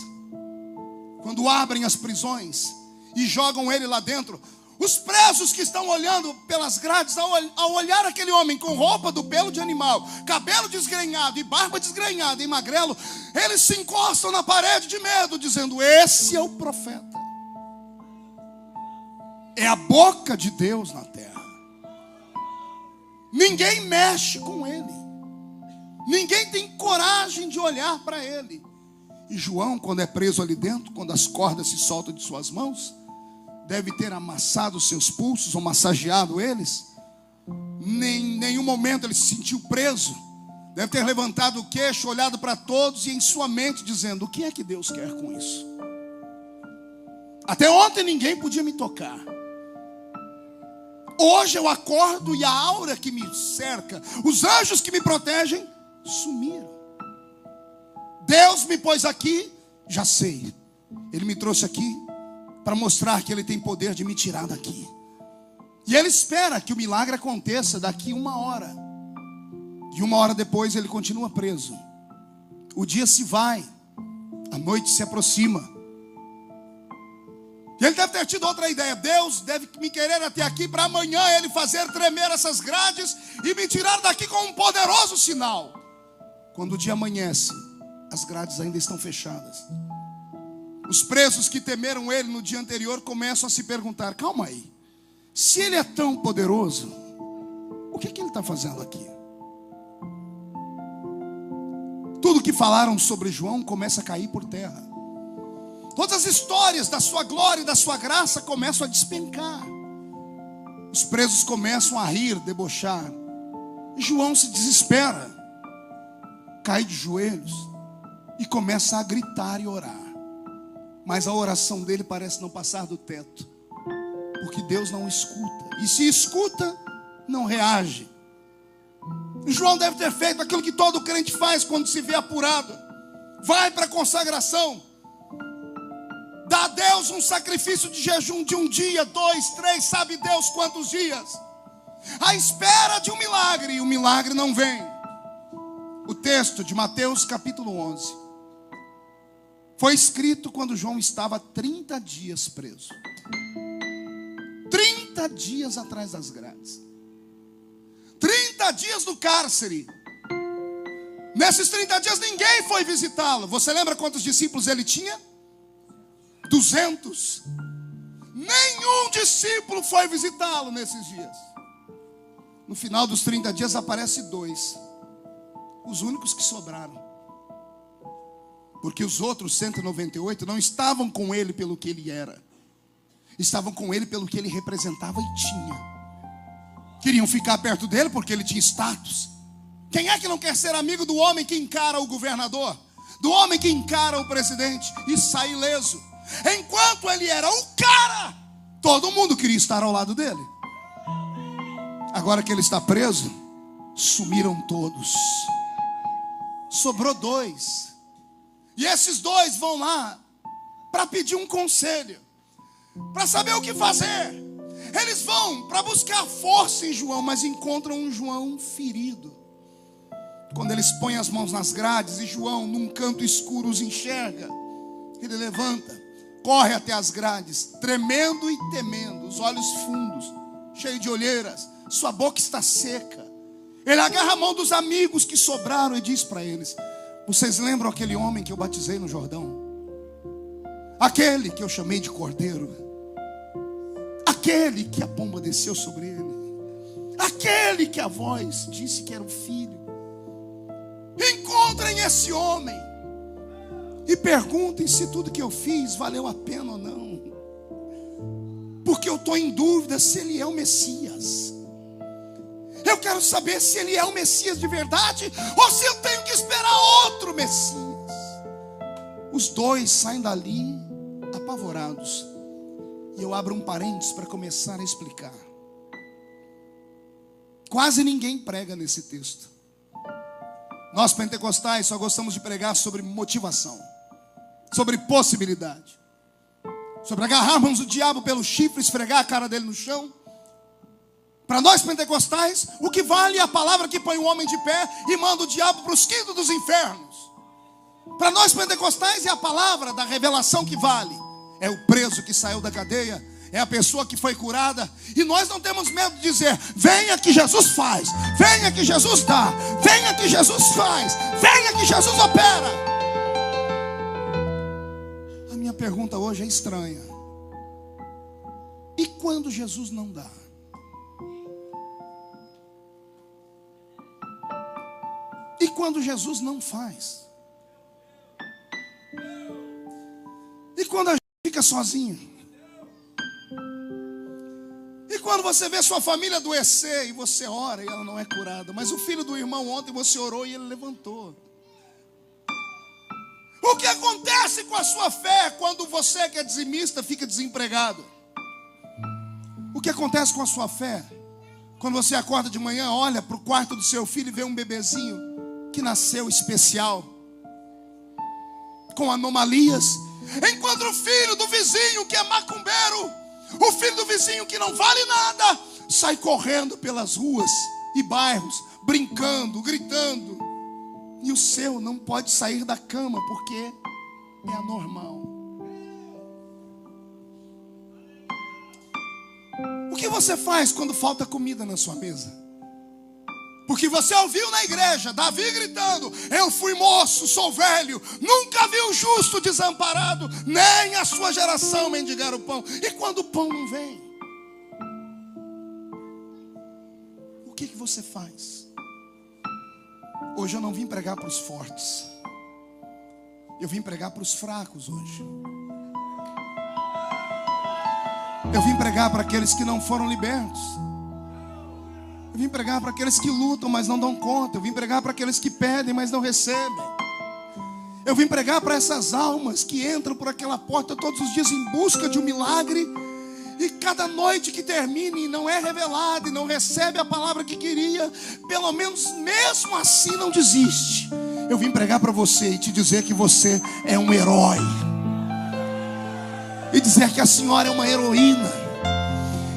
Quando abrem as prisões e jogam ele lá dentro, os presos que estão olhando pelas grades, ao olhar aquele homem com roupa do pelo de animal, cabelo desgrenhado e barba desgrenhada e magrelo, eles se encostam na parede de medo, dizendo: esse é o profeta. É a boca de Deus na terra. Ninguém mexe com ele. Ninguém tem coragem de olhar para ele. E João, quando é preso ali dentro, quando as cordas se soltam de suas mãos, deve ter amassado os seus pulsos ou massageado eles. Em nenhum momento ele se sentiu preso. Deve ter levantado o queixo, olhado para todos e em sua mente dizendo: o que é que Deus quer com isso? Até ontem ninguém podia me tocar. Hoje eu acordo e a aura que me cerca, os anjos que me protegem, sumiram. Deus me pôs aqui, já sei. Ele me trouxe aqui para mostrar que Ele tem poder de me tirar daqui. E Ele espera que o milagre aconteça daqui 1 hora. E 1 hora depois Ele continua preso. O dia se vai, a noite se aproxima. E Ele deve ter tido outra ideia. Deus deve me querer até aqui para amanhã Ele fazer tremer essas grades e me tirar daqui com um poderoso sinal. Quando o dia amanhece, as grades ainda estão fechadas. Os presos que temeram ele no dia anterior começam a se perguntar: calma aí, se ele é tão poderoso, o que ele está fazendo aqui? Tudo que falaram sobre João começa a cair por terra. Todas as histórias da sua glória e da sua graça começam a despencar. Os presos começam a rir, debochar. João se desespera, cai de joelhos e começa a gritar e orar. Mas a oração dele parece não passar do teto, porque Deus não escuta. E se escuta, não reage. João deve ter feito aquilo que todo crente faz quando se vê apurado. Vai para a consagração. Dá a Deus um sacrifício de jejum de 1 dia, 2, 3, sabe Deus quantos dias. À espera de um milagre, e o milagre não vem. O texto de Mateus capítulo 11 foi escrito quando João estava 30 dias preso. 30 dias atrás das grades. 30 dias no cárcere. Nesses 30 dias ninguém foi visitá-lo. Você lembra quantos discípulos ele tinha? 200. Nenhum discípulo foi visitá-lo nesses dias. No final dos 30 dias aparece 2. os únicos que sobraram. Porque os outros 198 não estavam com ele pelo que ele era, estavam com ele pelo que ele representava e tinha. Queriam ficar perto dele porque ele tinha status. Quem é que não quer ser amigo do homem que encara o governador, do homem que encara o presidente e sai ileso? Enquanto ele era o cara, todo mundo queria estar ao lado dele. Agora que ele está preso, sumiram todos. Sobrou 2. E esses 2 vão lá para pedir um conselho, para saber o que fazer. Eles vão para buscar força em João, mas encontram um João ferido. Quando eles põem as mãos nas grades e João, num canto escuro, os enxerga, ele levanta, corre até as grades, tremendo e temendo, os olhos fundos, cheio de olheiras, sua boca está seca. Ele agarra a mão dos amigos que sobraram e diz para eles: vocês lembram aquele homem que eu batizei no Jordão? Aquele que eu chamei de Cordeiro? Aquele que a pomba desceu sobre ele? Aquele que a voz disse que era o filho? Encontrem esse homem e perguntem se tudo que eu fiz valeu a pena ou não, porque eu estou em dúvida se ele é o Messias. Eu quero saber se ele é o Messias de verdade ou se eu tenho que esperar outro Messias. Os 2 saem dali apavorados. E eu abro um parênteses para começar a explicar. Quase ninguém prega nesse texto. Nós pentecostais só gostamos de pregar sobre motivação, sobre possibilidade, sobre agarrarmos o diabo pelo chifre, esfregar a cara dele no chão. Para nós pentecostais, o que vale é a palavra que põe o homem de pé e manda o diabo para os quintos dos infernos. Para nós pentecostais é a palavra da revelação que vale. É o preso que saiu da cadeia, é a pessoa que foi curada. E nós não temos medo de dizer: venha que Jesus faz, venha que Jesus dá, venha que Jesus faz, venha que Jesus opera. A minha pergunta hoje é estranha: e quando Jesus não dá? E quando Jesus não faz? E quando a gente fica sozinho? E quando você vê sua família adoecer e você ora e ela não é curada, mas o filho do irmão ontem você orou e ele levantou? O que acontece com a sua fé quando você que é dizimista fica desempregado? O que acontece com a sua fé quando você acorda de manhã, olha para o quarto do seu filho e vê um bebezinho que nasceu especial, com anomalias? Enquanto o filho do vizinho que é macumbeiro, o filho do vizinho que não vale nada, sai correndo pelas ruas e bairros, brincando, gritando, e o seu não pode sair da cama porque é anormal. O que você faz quando falta comida na sua mesa? Porque você ouviu na igreja Davi gritando: eu fui moço, sou velho, nunca vi o justo desamparado, nem a sua geração mendigar o pão. E quando o pão não vem, o que você faz? Hoje eu não vim pregar para os fortes, eu vim pregar para os fracos hoje. Eu vim pregar para aqueles que não foram libertos. Eu vim pregar para aqueles que lutam, mas não dão conta. Eu vim pregar para aqueles que pedem, mas não recebem. Eu vim pregar para essas almas que entram por aquela porta todos os dias em busca de um milagre, e cada noite que termina e não é revelada e não recebe a palavra que queria, pelo menos mesmo assim não desiste. Eu vim pregar para você e te dizer que você é um herói, e dizer que a senhora é uma heroína,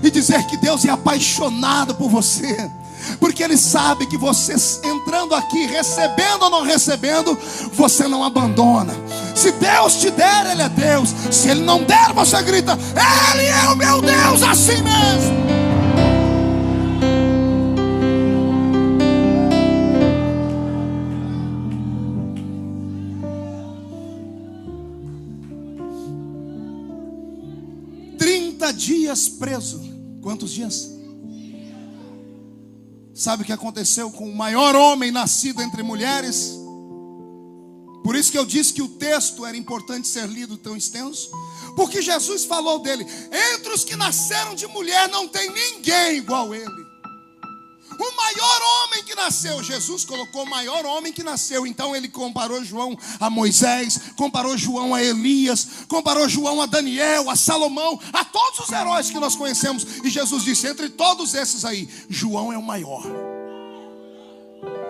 e dizer que Deus é apaixonado por você, porque Ele sabe que você entrando aqui, recebendo ou não recebendo, você não abandona. Se Deus te der, Ele é Deus. Se Ele não der, você grita: Ele é o meu Deus, assim mesmo. Dias preso. Quantos dias? Sabe o que aconteceu com o maior homem nascido entre mulheres? Por isso que eu disse que o texto era importante ser lido tão extenso, porque Jesus falou dele: entre os que nasceram de mulher não tem ninguém igual ele. O maior homem que nasceu, Jesus colocou o maior homem que nasceu. Então ele comparou João a Moisés, comparou João a Elias, comparou João a Daniel, a Salomão, a todos os heróis que nós conhecemos. E Jesus disse: entre todos esses aí, João é o maior.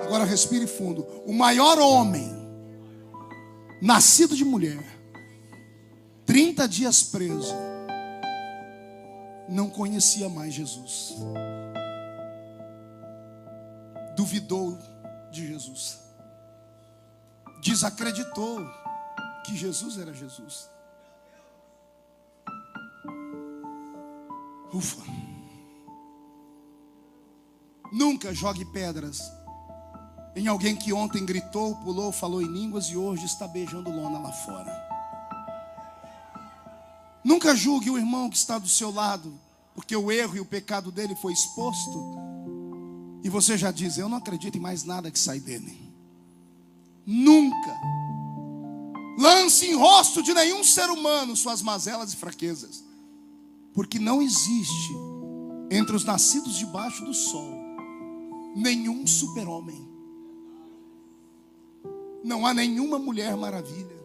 Agora respire fundo. O maior homem nascido de mulher, 30 dias preso, não conhecia mais Jesus. Duvidou de Jesus, desacreditou que Jesus era Jesus. Ufa. Nunca jogue pedras em alguém que ontem gritou, pulou, falou em línguas e hoje está beijando lona lá fora. Nunca julgue o irmão que está do seu lado, porque o erro e o pecado dele foi exposto e você já diz: eu não acredito em mais nada que sai dele. Nunca lance em rosto de nenhum ser humano suas mazelas e fraquezas, porque não existe entre os nascidos debaixo do sol nenhum super-homem. Não há nenhuma mulher maravilha.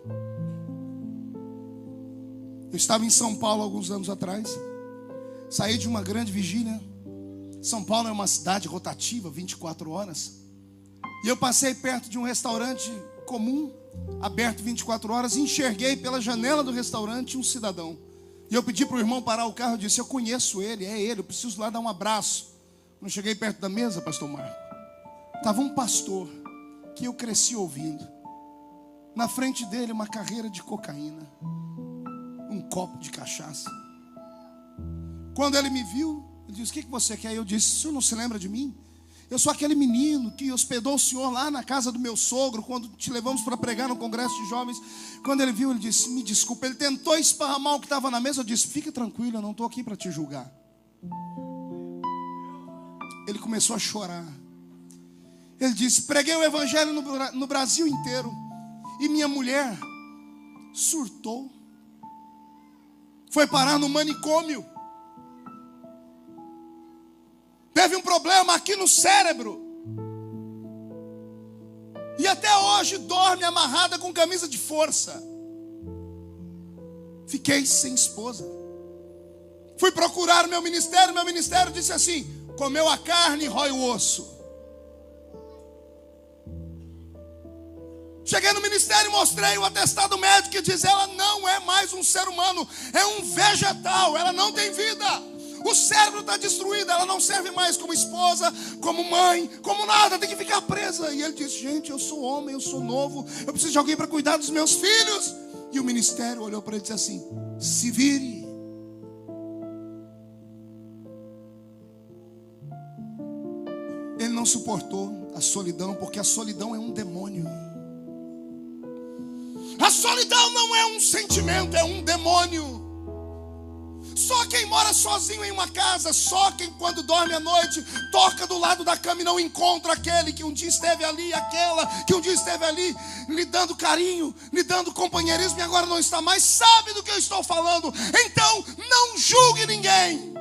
Eu estava em São Paulo alguns anos atrás, saí de uma grande vigília. São Paulo é uma cidade rotativa, 24 horas. E eu passei perto de um restaurante comum, aberto 24 horas, e enxerguei pela janela do restaurante um cidadão. E eu pedi para o irmão parar o carro e disse: eu conheço ele, é ele, eu preciso lá dar um abraço. Quando eu cheguei perto da mesa, pastor Marco, estava um pastor que eu cresci ouvindo. Na frente dele uma carreira de cocaína, um copo de cachaça. Quando ele me viu, ele disse: o que você quer? Eu disse: o senhor não se lembra de mim? Eu sou aquele menino que hospedou o senhor lá na casa do meu sogro, quando te levamos para pregar no congresso de jovens. Quando ele viu, ele disse: me desculpa. Ele tentou esparramar o que estava na mesa. Eu disse: fica tranquilo, eu não estou aqui para te julgar. Ele começou a chorar. Ele disse: preguei o evangelho no Brasil inteiro, e minha mulher surtou, foi parar no manicômio, teve um problema aqui no cérebro, e até hoje dorme amarrada com camisa de força. Fiquei sem esposa. Fui procurar o meu ministério disse assim: comeu a carne, rói o osso. Cheguei no ministério e mostrei o atestado médico que diz: ela não é mais um ser humano, é um vegetal, ela não tem vida. O cérebro está destruído, ela não serve mais como esposa, como mãe, como nada, tem que ficar presa. E ele disse: gente, eu sou homem, eu sou novo, eu preciso de alguém para cuidar dos meus filhos. E o ministério olhou para ele e disse assim: se vire. Ele não suportou a solidão, porque a solidão é um demônio. A solidão não é um sentimento, é um demônio. Só quem mora sozinho em uma casa, só quem quando dorme à noite toca do lado da cama e não encontra aquele que um dia esteve ali, aquela que um dia esteve ali, lhe dando carinho, lhe dando companheirismo e agora não está mais, sabe do que eu estou falando. Então não julgue ninguém.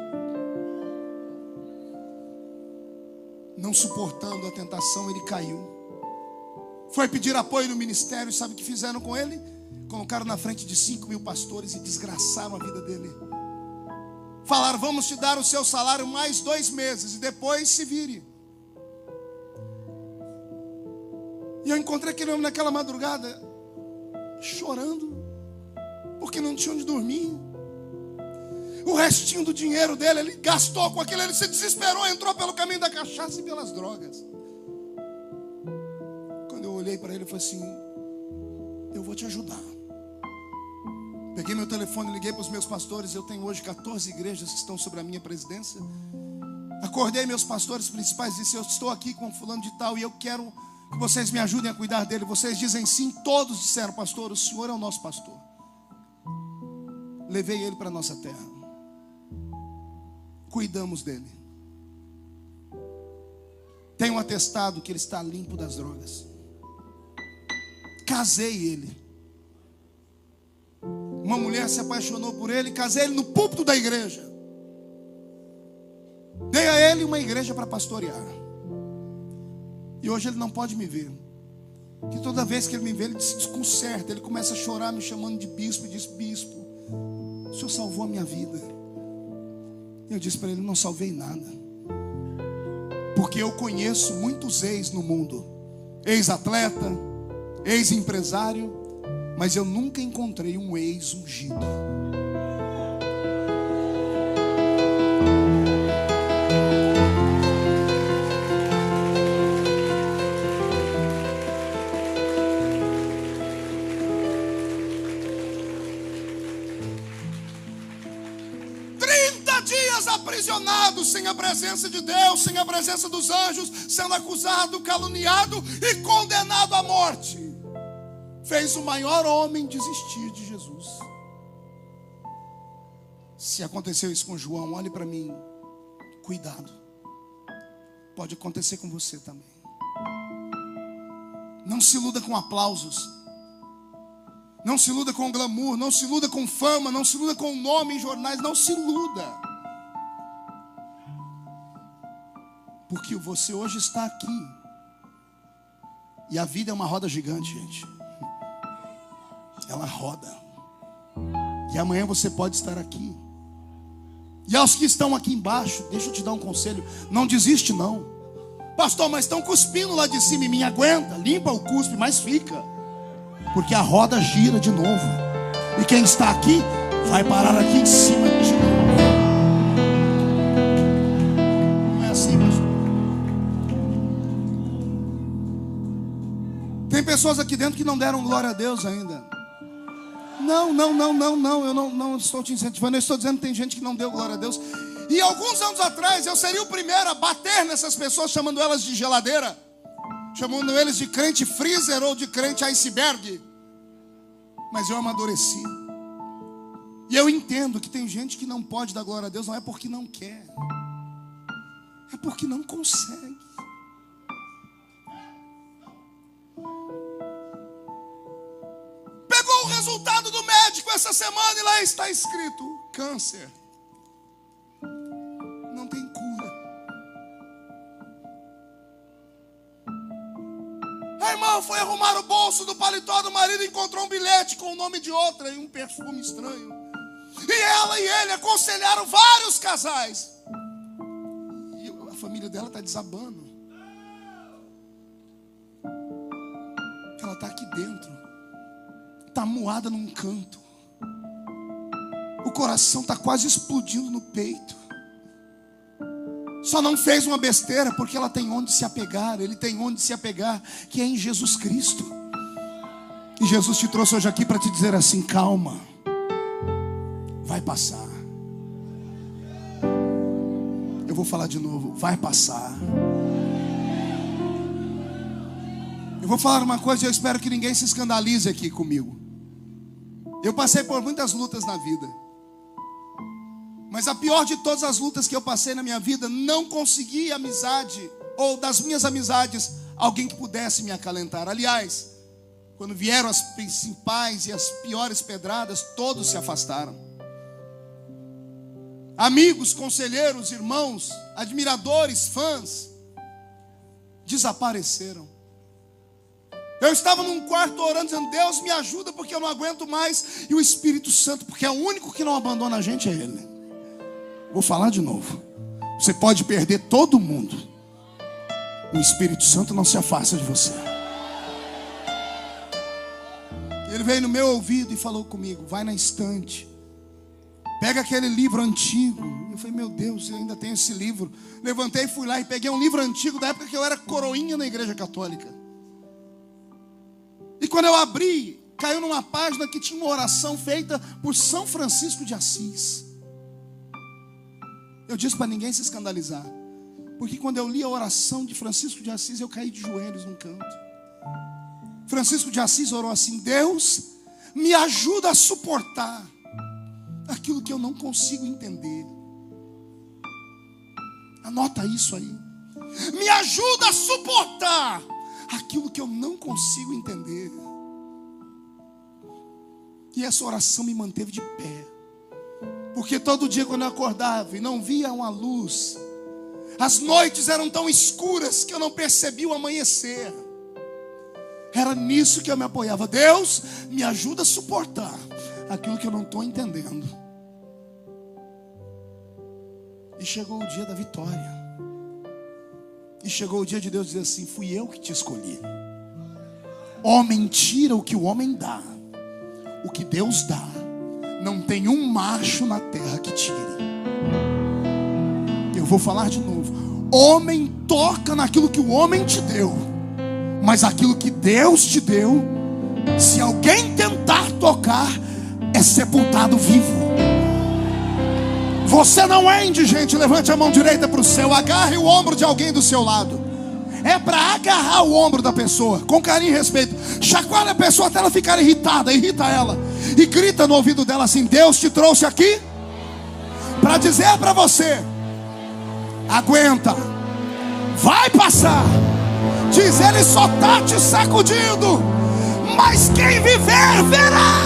Não suportando a tentação, ele caiu. Foi pedir apoio no ministério, e sabe o que fizeram com ele? Colocaram na frente de 5.000 pastores e desgraçaram a vida dele. Falaram: vamos te dar o seu salário mais 2 meses e depois se vire. E eu encontrei aquele homem naquela madrugada, chorando, porque não tinha onde dormir. O restinho do dinheiro dele, ele gastou com aquilo, ele se desesperou, entrou pelo caminho da cachaça e pelas drogas. Quando eu olhei para ele, eu falei assim: eu vou te ajudar. Peguei meu telefone, liguei para os meus pastores. Eu tenho hoje 14 igrejas que estão sobre a minha presidência. Acordei meus pastores principais e disse: eu estou aqui com fulano de tal e eu quero que vocês me ajudem a cuidar dele. Vocês dizem sim? Todos disseram: pastor, o senhor é o nosso pastor. Levei ele para a nossa terra, cuidamos dele. Tem um atestado que ele está limpo das drogas. Casei ele. Uma mulher se apaixonou por ele, casei ele no púlpito da igreja. Dei a ele uma igreja para pastorear. E hoje ele não pode me ver. Que toda vez que ele me vê, ele se desconcerta. Ele começa a chorar, me chamando de bispo. E diz: bispo, o senhor salvou a minha vida. Eu disse para ele: não salvei nada. Porque eu conheço muitos ex no mundo. Ex-atleta, ex-empresário. Mas eu nunca encontrei um ex-ungido. 30 dias aprisionado, sem a presença de Deus, sem a presença dos anjos, sendo acusado, caluniado e condenado à morte. Fez o maior homem desistir de Jesus. Se aconteceu isso com João, olhe para mim. Cuidado. Pode acontecer com você também. Não se iluda com aplausos. Não se iluda com glamour. Não se iluda com fama. Não se iluda com nome em jornais. Não se iluda. Porque você hoje está aqui. E a vida é uma roda gigante, gente. Ela roda. E amanhã você pode estar aqui. E aos que estão aqui embaixo, deixa eu te dar um conselho: não desiste não. Pastor, mas estão cuspindo lá de cima em mim. Aguenta, limpa o cuspe, mas fica. Porque a roda gira de novo. E quem está aqui vai parar aqui em cima de novo. Não é assim, pastor? Tem pessoas aqui dentro que não deram glória a Deus ainda. Não, eu não estou te incentivando. Eu estou dizendo que tem gente que não deu glória a Deus. E alguns anos atrás eu seria o primeiro a bater nessas pessoas, chamando elas de geladeira, chamando eles de crente freezer ou de crente iceberg. Mas eu amadureci. E eu entendo que tem gente que não pode dar glória a Deus. Não é porque não quer, é porque não consegue. Pegou o resultado do médico essa semana e lá está escrito: câncer. Não tem cura. A irmã foi arrumar o bolso do paletó do marido e encontrou um bilhete com o nome de outra e um perfume estranho. E ela e ele aconselharam vários casais. E a família dela está desabando. Ela está aqui dentro. Está moada num canto. O coração está quase explodindo no peito. Só não fez uma besteira porque ela tem onde se apegar. Ele tem onde se apegar, que é em Jesus Cristo. E Jesus te trouxe hoje aqui para te dizer assim: calma, vai passar. Eu vou falar de novo: vai passar. Eu vou falar uma coisa e eu espero que ninguém se escandalize aqui comigo. Eu passei por muitas lutas na vida, mas a pior de todas as lutas que eu passei na minha vida, não consegui amizade, ou das minhas amizades, alguém que pudesse me acalentar. Aliás, quando vieram as principais e as piores pedradas, todos se afastaram. Amigos, conselheiros, irmãos, admiradores, fãs, desapareceram. Eu estava num quarto orando, dizendo: Deus, me ajuda porque eu não aguento mais. E o Espírito Santo, porque é o único que não abandona a gente, é Ele. Vou falar de novo: você pode perder todo mundo, o Espírito Santo não se afasta de você. Ele veio no meu ouvido e falou comigo: vai na estante, pega aquele livro antigo. Eu falei: meu Deus, eu ainda tenho esse livro. Levantei, fui lá e peguei um livro antigo da época que eu era coroinha na igreja católica. E quando eu abri, caiu numa página que tinha uma oração feita por São Francisco de Assis. Eu disse para ninguém se escandalizar, porque quando eu li a oração de Francisco de Assis, eu caí de joelhos num canto. Francisco de Assis orou assim: Deus, me ajuda a suportar aquilo que eu não consigo entender. Anota isso aí. Me ajuda a suportar aquilo que eu não consigo entender. E essa oração me manteve de pé. Porque todo dia quando eu acordava e não via uma luz, as noites eram tão escuras que eu não percebia o amanhecer. Era nisso que eu me apoiava. Deus, me ajuda a suportar aquilo que eu não estou entendendo. E chegou o dia da vitória. E chegou o dia de Deus dizer assim: fui eu que te escolhi. Homem tira o que o homem dá, o que Deus dá, não tem um macho na terra que tire. Eu vou falar de novo. Homem toca naquilo que o homem te deu, mas aquilo que Deus te deu, se alguém tentar tocar, é sepultado vivo. Você não é indigente. Levante a mão direita para o céu. Agarre o ombro de alguém do seu lado. É para agarrar o ombro da pessoa com carinho e respeito. Chacoalha a pessoa até ela ficar irritada. Irrita ela e grita no ouvido dela assim: Deus te trouxe aqui para dizer para você: aguenta, vai passar. Diz, ele só está te sacudindo, mas quem viver verá.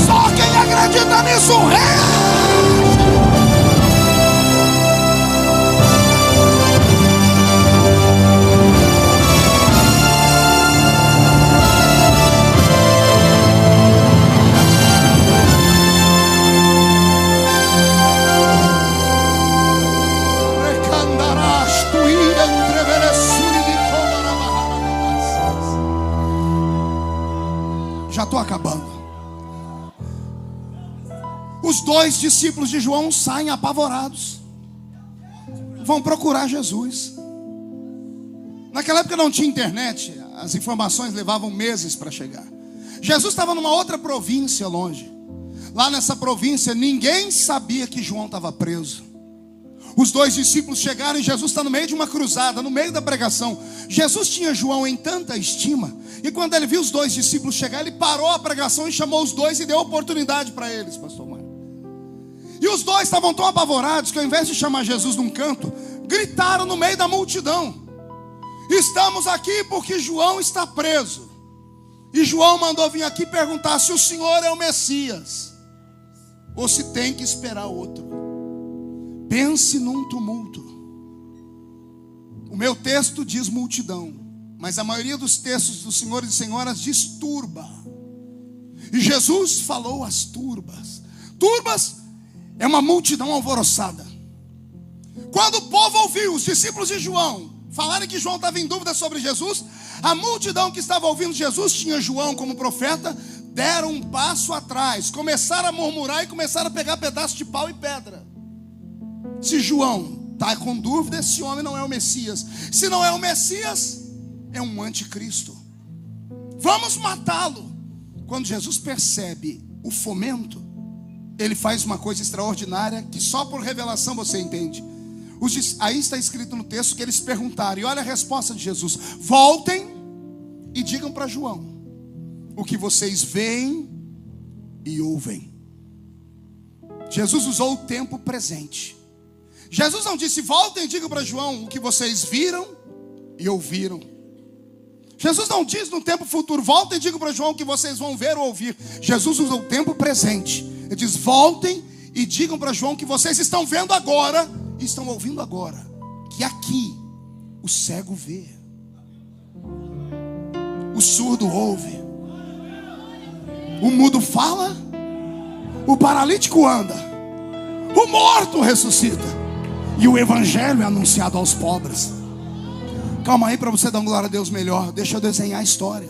Só quem acredita nisso reage. Já estou acabando. Os dois discípulos de João saem apavorados. Vão procurar Jesus. Naquela época não tinha internet. As informações levavam meses para chegar. Jesus estava numa outra província longe. Lá nessa província ninguém sabia que João estava preso. Os dois discípulos chegaram e Jesus está no meio de uma cruzada, no meio da pregação. Jesus tinha João em tanta estima, e quando ele viu os dois discípulos chegar, ele parou a pregação e chamou os dois e deu oportunidade para eles, pastor Mário. E os dois estavam tão apavorados que ao invés de chamar Jesus num canto, gritaram no meio da multidão: estamos aqui porque João está preso. E João mandou vir aqui perguntar se o Senhor é o Messias ou se tem que esperar outro. Pense num tumulto. O meu texto diz multidão, mas a maioria dos textos dos senhores e senhoras diz turba. E Jesus falou às turbas. Turbas é uma multidão alvoroçada. Quando o povo ouviu os discípulos de João falarem que João estava em dúvida sobre Jesus, a multidão que estava ouvindo Jesus tinha João como profeta, deram um passo atrás, começaram a murmurar e começaram a pegar pedaços de pau e pedra. Se João está com dúvida, esse homem não é o Messias. Se não é o Messias, é um anticristo. Vamos matá-lo. Quando Jesus percebe o fomento, ele faz uma coisa extraordinária que só por revelação você entende. Aí está escrito no texto que eles perguntaram, e olha a resposta de Jesus: voltem e digam para João o que vocês veem e ouvem. Jesus usou o tempo presente. Jesus não disse: voltem e digam para João o que vocês viram e ouviram. Jesus não diz no tempo futuro: voltem e digam para João o que vocês vão ver ou ouvir. Jesus usa o tempo presente. Ele diz: voltem e digam para João que vocês estão vendo agora e estão ouvindo agora. Que aqui o cego vê, o surdo ouve, o mudo fala, o paralítico anda, o morto ressuscita, e o evangelho é anunciado aos pobres. Calma aí para você dar uma glória a Deus melhor. Deixa eu desenhar a história.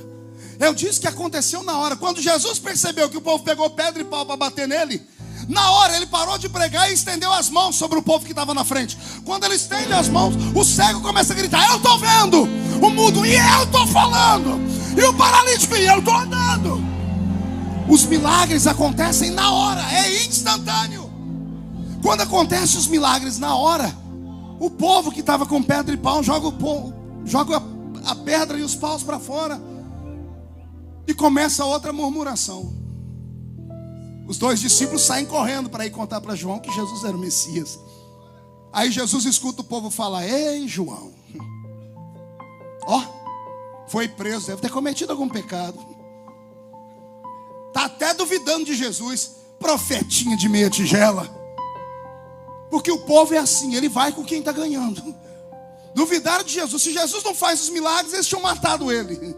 Eu disse que aconteceu na hora. Quando Jesus percebeu que o povo pegou pedra e pau para bater nele, na hora ele parou de pregar e estendeu as mãos sobre o povo que estava na frente. Quando ele estende as mãos, o cego começa a gritar: eu estou vendo. O mudo: e eu estou falando. E o paralítico: e eu estou andando. Os milagres acontecem na hora. É instantâneo. Quando acontecem os milagres na hora, o povo que estava com pedra e pau joga a pedra e os paus para fora, e começa outra murmuração. Os dois discípulos saem correndo para ir contar para João que Jesus era o Messias. Aí Jesus escuta o povo falar: ei, João, ó, foi preso, deve ter cometido algum pecado. Está até duvidando de Jesus, profetinha de meia tigela. Porque o povo é assim, ele vai com quem está ganhando. Duvidaram de Jesus. Se Jesus não faz os milagres, eles tinham matado ele.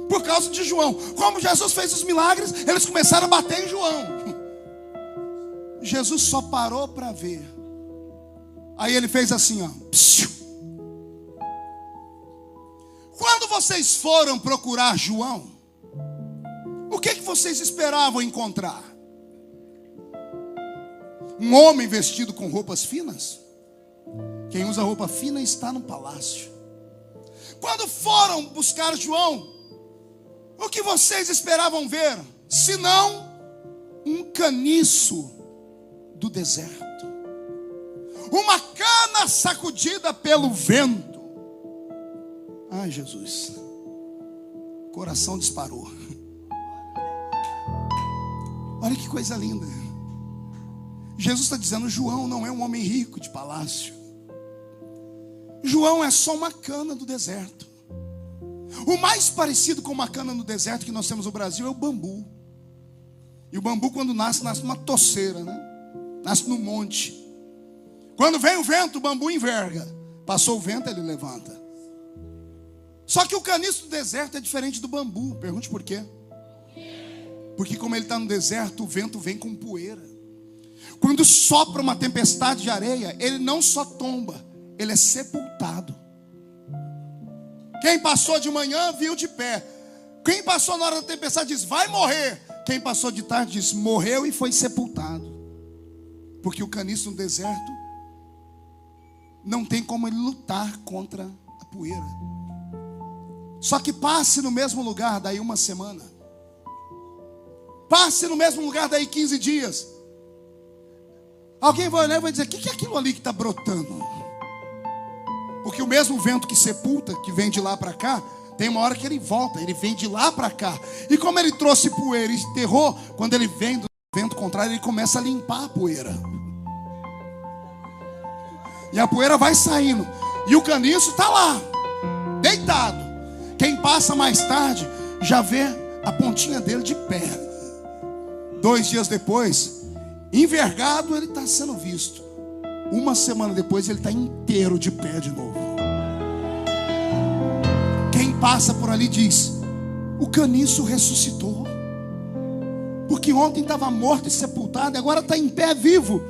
Por causa de João. Como Jesus fez os milagres, eles começaram a bater em João. Jesus só parou para ver. Aí ele fez assim, ó. Psiu. Quando vocês foram procurar João, o que vocês esperavam encontrar? Um homem vestido com roupas finas? Quem usa roupa fina está no palácio. Quando foram buscar João, o que vocês esperavam ver? Senão um caniço do deserto, uma cana sacudida pelo vento. Ai, Jesus, o coração disparou. Olha que coisa linda. Jesus está dizendo: João não é um homem rico de palácio. João é só uma cana do deserto. O mais parecido com uma cana no deserto que nós temos no Brasil é o bambu. E o bambu, quando nasce numa toceira, né? Nasce no monte. Quando vem o vento, o bambu enverga. Passou o vento, ele levanta. Só que o caniço do deserto é diferente do bambu. Pergunte por quê? Porque como ele está no deserto, o vento vem com poeira. Quando sopra uma tempestade de areia, ele não só tomba, ele é sepultado. Quem passou de manhã viu de pé. Quem passou na hora da tempestade diz: vai morrer. Quem passou de tarde diz: morreu e foi sepultado. Porque o caniço no deserto não tem como ele lutar contra a poeira. Só que passe no mesmo lugar daí uma semana, passe no mesmo lugar daí 15 dias, alguém vai olhar e vai dizer: o que é aquilo ali que está brotando? Porque o mesmo vento que sepulta, que vem de lá para cá, tem uma hora que ele volta, ele vem de lá para cá. E como ele trouxe poeira e enterrou, quando ele vem do vento contrário, ele começa a limpar a poeira. E a poeira vai saindo. E o caniço está lá, deitado. Quem passa mais tarde já vê a pontinha dele de pé. 2 dias depois, envergado, ele está sendo visto. Uma semana depois ele está inteiro de pé de novo. Quem passa por ali diz: o caniço ressuscitou. Porque ontem estava morto e sepultado, agora está em pé vivo.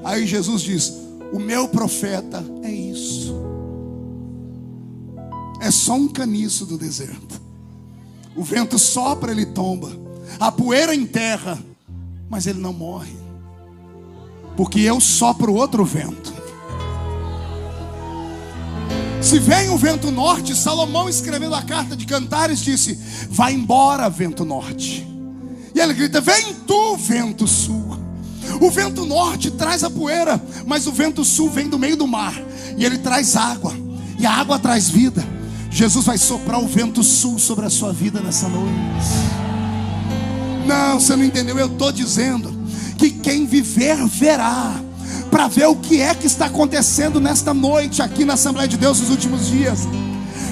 Aí Jesus diz: o meu profeta é isso. É só um caniço do deserto. O vento sopra, ele tomba. A poeira enterra, mas ele não morre. Porque eu sopro outro vento. Se vem o vento norte, Salomão, escrevendo a carta de Cantares, disse: vai embora, vento norte. E ele grita: vem tu, vento sul. O vento norte traz a poeira, mas o vento sul vem do meio do mar. E ele traz água, e a água traz vida. Jesus vai soprar o vento sul sobre a sua vida nessa noite. Não, você não entendeu. Eu estou dizendo que quem viver verá, para ver o que é que está acontecendo nesta noite aqui na Assembleia de Deus nos últimos dias.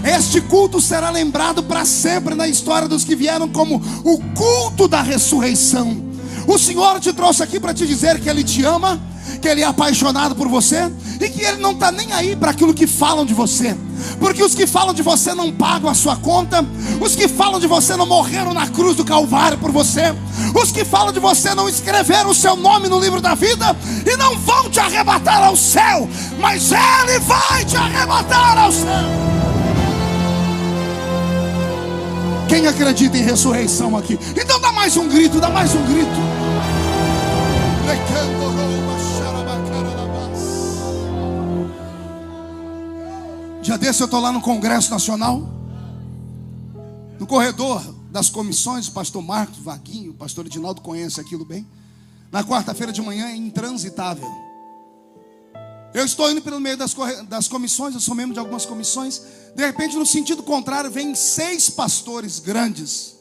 Este culto será lembrado para sempre na história dos que vieram como o culto da ressurreição. O Senhor te trouxe aqui para te dizer que Ele te ama, que Ele é apaixonado por você e que Ele não está nem aí para aquilo que falam de você. Porque os que falam de você não pagam a sua conta. Os que falam de você não morreram na cruz do Calvário por você. Os que falam de você não escreveram o seu nome no livro da vida e não vão te arrebatar ao céu, mas Ele vai te arrebatar ao céu. Quem acredita em ressurreição aqui? Então dá mais um grito, dá mais um grito. Dia desse eu estou lá no Congresso Nacional, no corredor das comissões, o pastor Marcos, Vaguinho, o pastor Edinaldo conhece aquilo bem. Na quarta-feira de manhã é intransitável. Eu estou indo pelo meio das comissões, eu sou membro de algumas comissões. De repente, no sentido contrário, vem 6 pastores grandes.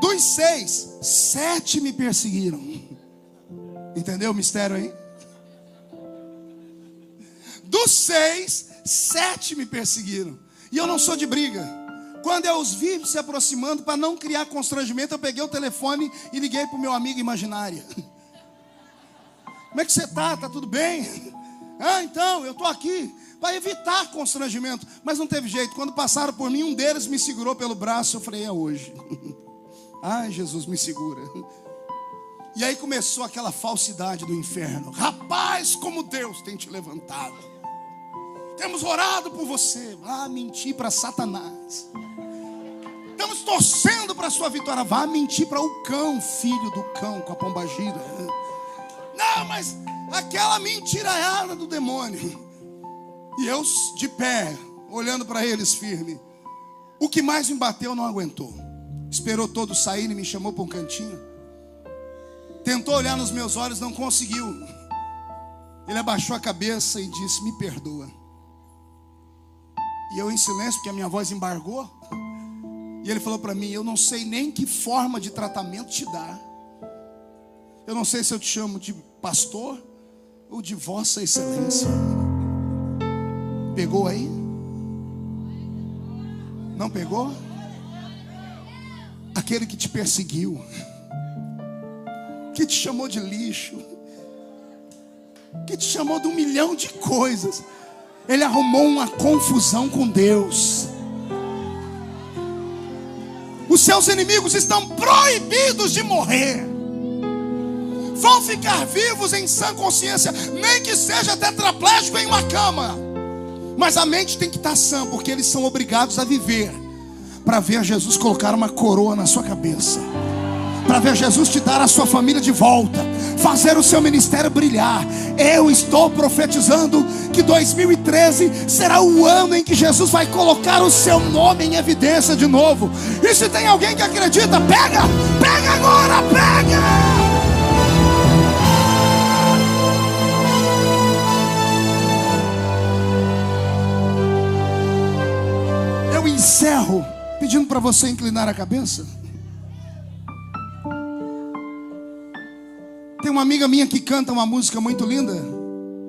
Dos 6, 7 me perseguiram. Entendeu o mistério aí? Dos 6, 7 me perseguiram. E eu não sou de briga. Quando eu os vi se aproximando, para não criar constrangimento, eu peguei o telefone e liguei para o meu amigo imaginário. Como é que você está? Está tudo bem? Ah, então, eu estou aqui para evitar constrangimento. Mas não teve jeito. Quando passaram por mim, um deles me segurou pelo braço. Eu falei, é hoje. Ai, Jesus, me segura. E aí começou aquela falsidade do inferno. Rapaz, como Deus tem te levantado. Temos orado por você. Vá mentir para Satanás. Estamos torcendo para a sua vitória. Vá mentir para o cão, filho do cão com a pombagira. Não, mas aquela mentiraiada do demônio. E eu de pé, olhando para eles firme. O que mais me bateu não aguentou. Esperou todos saírem e me chamou para um cantinho. Tentou olhar nos meus olhos, não conseguiu. Ele abaixou a cabeça e disse, me perdoa. E eu em silêncio, porque a minha voz embargou. E ele falou para mim, eu não sei nem que forma de tratamento te dar. Eu não sei se eu te chamo de pastor ou de vossa excelência. Pegou aí? Não pegou? Aquele que te perseguiu, que te chamou de lixo, que te chamou de 1 milhão de coisas, ele arrumou uma confusão com Deus. Os seus inimigos estão proibidos de morrer. Vão ficar vivos em sã consciência, nem que seja tetraplégico em uma cama. Mas a mente tem que estar sã, porque eles são obrigados a viver para ver Jesus colocar uma coroa na sua cabeça, para ver Jesus te dar a sua família de volta, fazer o seu ministério brilhar. Eu estou profetizando que 2013 será o ano em que Jesus vai colocar o seu nome em evidência de novo. E se tem alguém que acredita, pega agora, pega! Eu encerro pedindo para você inclinar a cabeça. Tem uma amiga minha que canta uma música muito linda,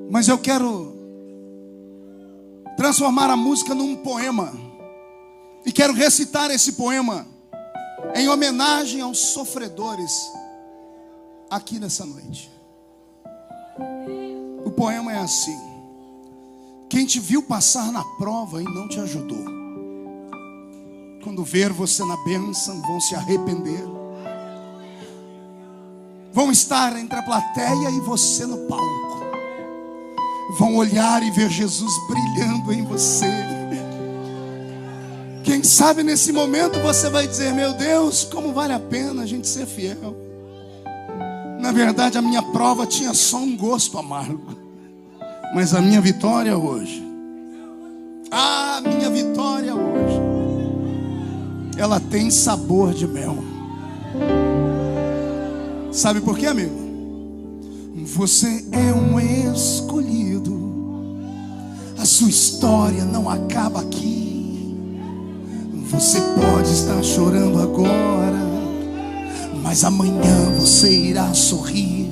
mas eu quero transformar a música num poema. E quero recitar esse poema em homenagem aos sofredores aqui nessa noite. O poema é assim: quem te viu passar na prova e não te ajudou, quando ver você na bênção, vão se arrepender. Vão estar entre a plateia e você no palco. Vão olhar e ver Jesus brilhando em você. Quem sabe nesse momento você vai dizer: meu Deus, como vale a pena a gente ser fiel. Na verdade, a minha prova tinha só um gosto amargo, mas a minha vitória hoje, a minha vitória hoje, ela tem sabor de mel. Sabe por quê, amigo? Você é um escolhido. A sua história não acaba aqui. Você pode estar chorando agora, mas amanhã você irá sorrir.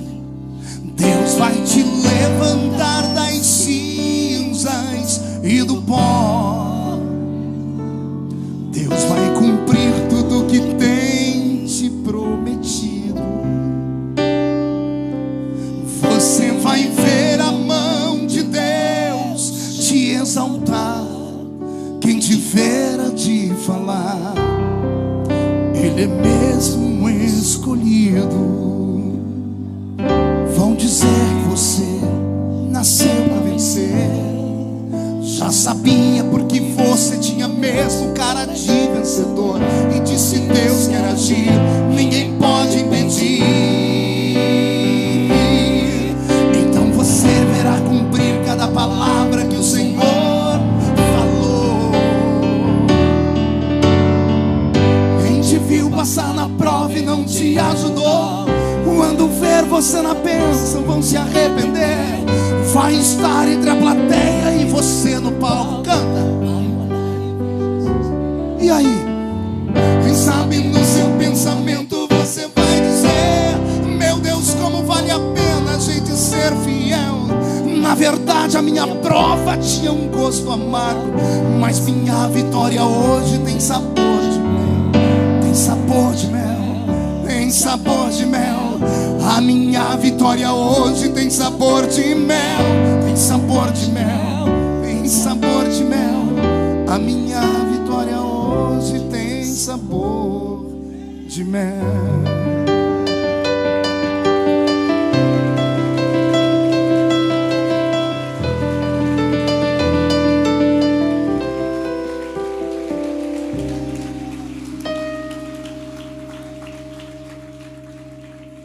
Deus vai te levantar das cinzas e do pó. Deus vai cumprir tudo que tem te prometido. Você vai ver a mão de Deus te exaltar. Quem te ver há de falar, Ele é mesmo um escolhido. Vão dizer que você nasceu para vencer. Já sabia porque você tinha mesmo cara de vencedor. E disse Deus quer agir, ninguém pode impedir. Então você verá cumprir cada palavra que o Senhor falou. Quem te viu passar na prova e não te ajudou, quando ver você na bênção, vão se arrepender. Vai estar entre a plateia e você no palco. Canta. E aí? Quem sabe no seu pensamento você vai dizer: meu Deus, como vale a pena a gente ser fiel. Na Na verdade, a minha prova tinha um gosto amargo, mas minha vitória hoje tem sabor de mel. Tem sabor de mel, tem sabor de mel. A minha vitória hoje tem sabor de mel. Tem sabor de mel, tem sabor de mel. A minha vitória hoje tem sabor de mel.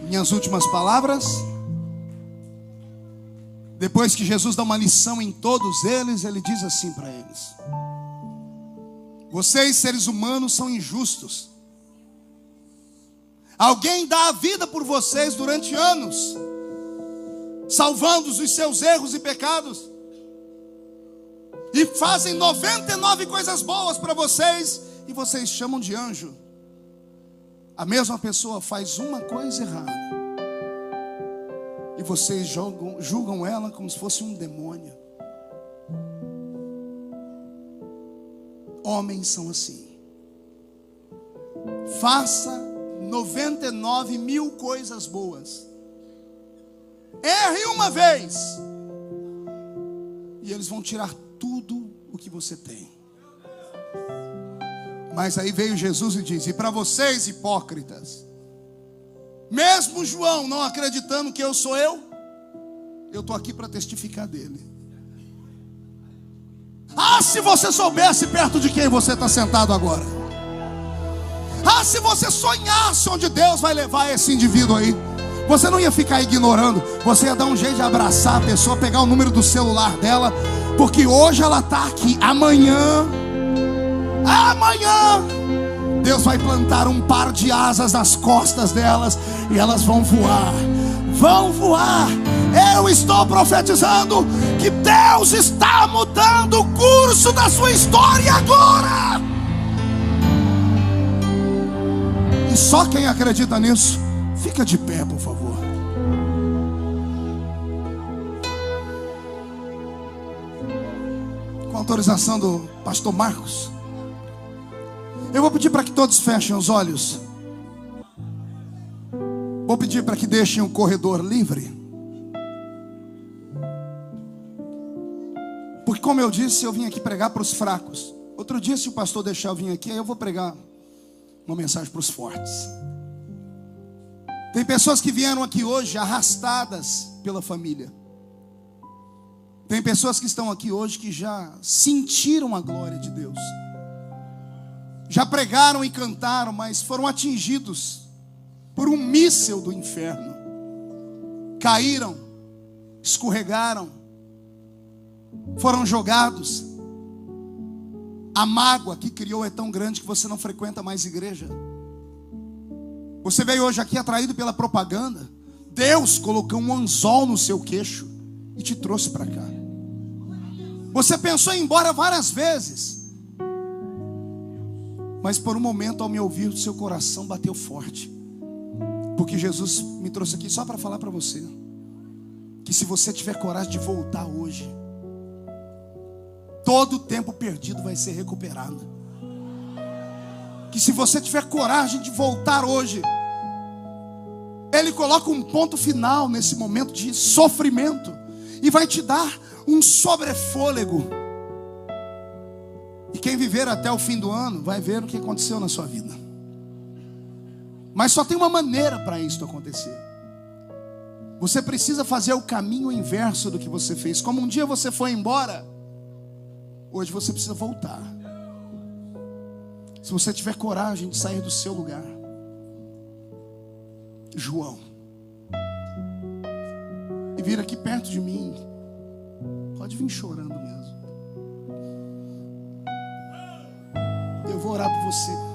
Minhas últimas palavras. Depois que Jesus dá uma lição em todos eles, ele diz assim para eles: vocês, seres humanos, são injustos. Alguém dá a vida por vocês durante anos, salvando-os dos seus erros e pecados, e fazem 99 coisas boas para vocês, e vocês chamam de anjo. A mesma pessoa faz uma coisa errada, e vocês julgam ela como se fosse um demônio. Homens são assim. Faça 99 mil coisas boas, erre uma vez, e eles vão tirar tudo o que você tem. Mas aí veio Jesus e diz: e para vocês, hipócritas, mesmo João não acreditando que eu sou eu estou aqui para testificar dele. Ah, se você soubesse perto de quem você está sentado agora. Ah, se você sonhasse onde Deus vai levar esse indivíduo aí, você não ia ficar ignorando, você ia dar um jeito de abraçar a pessoa, pegar o número do celular dela, porque hoje ela está aqui, amanhã Deus vai plantar um par de asas nas costas delas, e elas vão voar. Vão voar. Eu estou profetizando que Deus está mudando o curso da sua história agora. E só quem acredita nisso, fica de pé, por favor. Com autorização do pastor Marcos, eu vou pedir para que todos fechem os olhos. Vou pedir para que deixem o corredor livre. Porque, como eu disse, eu vim aqui pregar para os fracos. Outro dia, se o pastor deixar eu vir aqui, aí eu vou pregar uma mensagem para os fortes. Tem pessoas que vieram aqui hoje arrastadas pela família. Tem pessoas que estão aqui hoje que já sentiram a glória de Deus, já pregaram e cantaram, mas foram atingidos por um míssil do inferno. Caíram, escorregaram, foram jogados. A mágoa que criou é tão grande que você não frequenta mais igreja. Você veio hoje aqui atraído pela propaganda. Deus colocou um anzol no seu queixo e te trouxe para cá. Você pensou em ir embora várias vezes, mas por um momento, ao me ouvir, o seu coração bateu forte. Porque Jesus me trouxe aqui só para falar para você que se você tiver coragem de voltar hoje, todo o tempo perdido vai ser recuperado. Que se você tiver coragem de voltar hoje, Ele coloca um ponto final nesse momento de sofrimento e vai te dar um sobrefôlego. E quem viver até o fim do ano vai ver o que aconteceu na sua vida. Mas só tem uma maneira para isso acontecer. Você precisa fazer o caminho inverso do que você fez. Como um dia você foi embora, hoje você precisa voltar. Se você tiver coragem de sair do seu lugar. João, e vir aqui perto de mim. Pode vir chorando mesmo. Eu vou orar por você.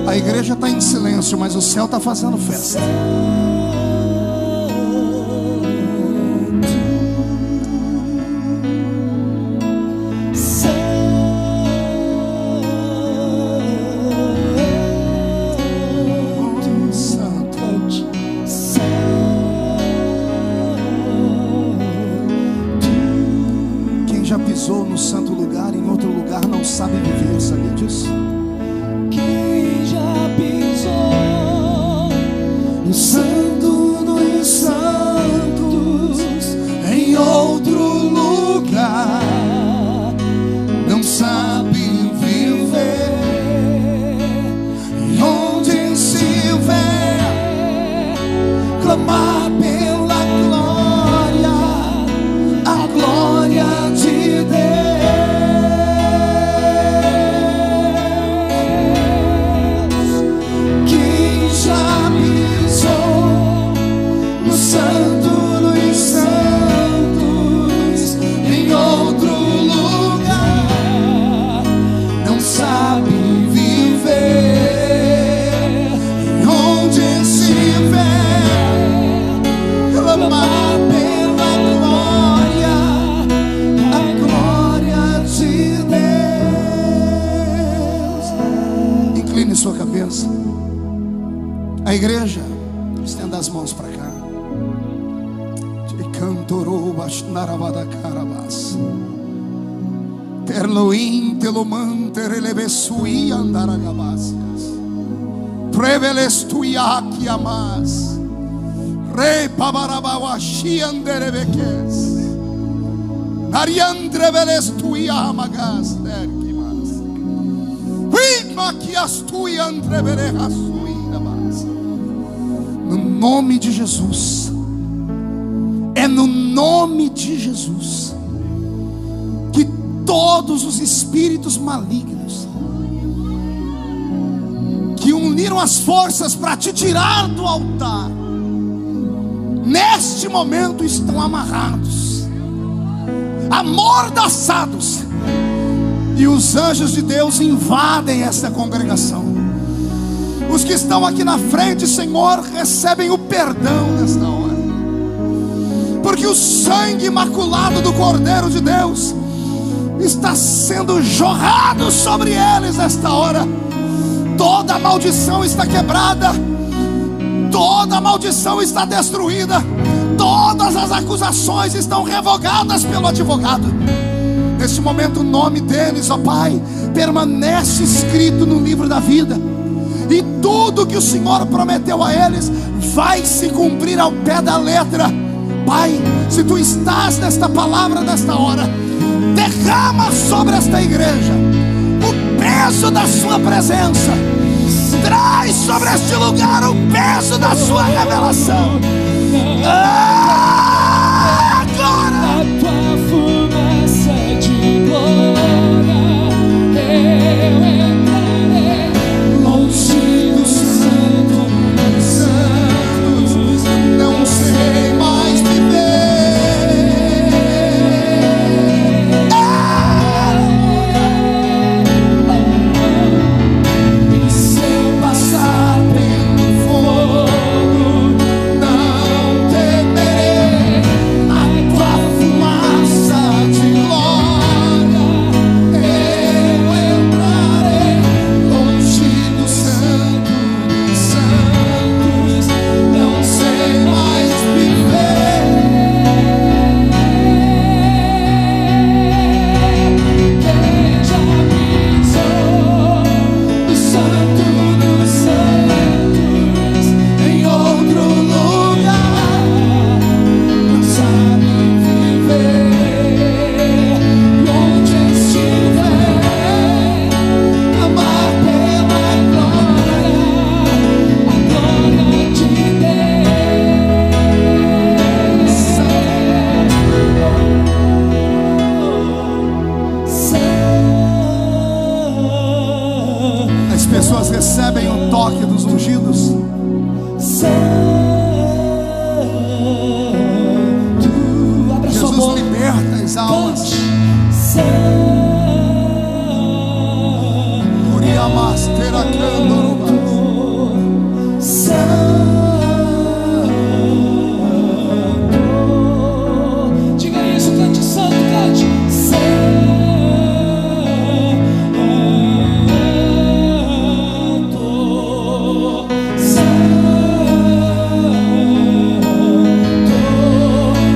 A igreja está em silêncio, mas o céu está fazendo festa. Quem já pisou no santo lugar, em outro lugar, não sabe viver, sabia disso? No santo dos santos, em outro lugar, não sabe viver. e onde se vê, clamar pela glória, a glória de Deus. Quem já no santo dos santos, em outro lugar, não sabe viver. E onde se vê, clamar pela glória, a glória de Deus. Incline sua cabeça. A igreja, estenda as mãos para cá. Cantorou Bashnarabada Carabas. Terloim telomanter elebesui andaragabasias. Prevelestuiaki amas. Re pabarabawashi anderebeques. Nariandre velestuia amagas derkimas. Wimakiastui andreberehasuinamas. No nome de Jesus. É no nome de Jesus que todos os espíritos malignos que uniram as forças para te tirar do altar, neste momento estão amarrados, amordaçados, e os anjos de Deus invadem esta congregação. Os que estão aqui na frente, Senhor, recebem o perdão nesta hora, porque o sangue imaculado do Cordeiro de Deus está sendo jorrado sobre eles nesta hora. Toda a maldição está quebrada, toda a maldição está destruída, todas as acusações estão revogadas pelo advogado. Neste momento o nome deles, ó Pai, permanece escrito no livro da vida, e tudo que o Senhor prometeu a eles vai se cumprir ao pé da letra. Pai, se Tu estás nesta palavra, nesta hora, derrama sobre esta igreja o peso da Sua presença. Traz sobre este lugar o peso da Sua revelação. Agora, a Tua fumaça de glória, eu entrarei longe do santo dos santos, não sei mais Jesus liberta as almas. Diga isso, cante santo, cante.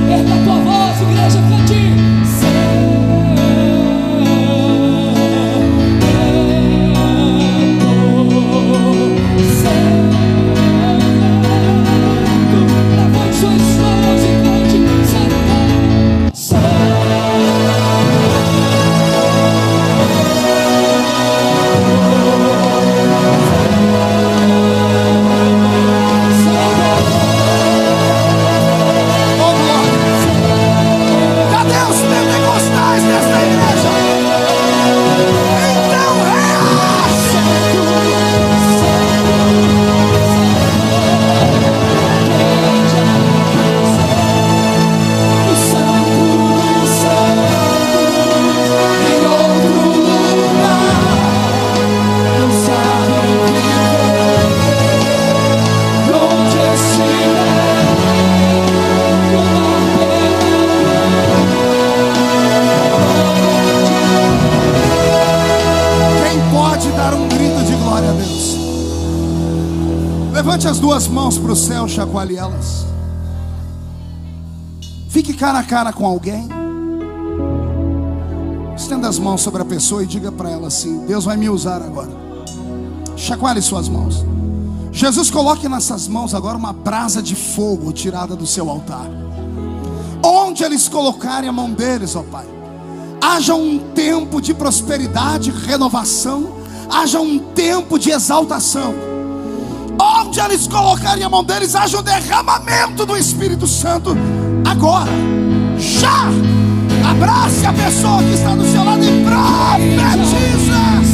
Erga a tua voz, igreja, cante. Levante suas mãos e cante. Oh, glória. Cadê os pentecostais nessa igreja? Então reaja. Em outro lugar, não sabe viver. Onde estiver, Quem pode dar um grito de glória a Deus? Levante as duas mãos para o céu, chacoalhe elas. Fique cara a cara com alguém. Estenda as mãos sobre a pessoa e diga para ela assim: Deus vai me usar agora. Chacoalhe suas mãos. Jesus, coloque nessas mãos agora uma brasa de fogo tirada do seu altar. Onde eles colocarem a mão deles, ó Pai, haja um tempo de prosperidade, renovação, haja um tempo de exaltação. Onde eles colocarem a mão deles, haja um derramamento do Espírito Santo agora, já. Abrace a pessoa que está do seu lado e profetiza.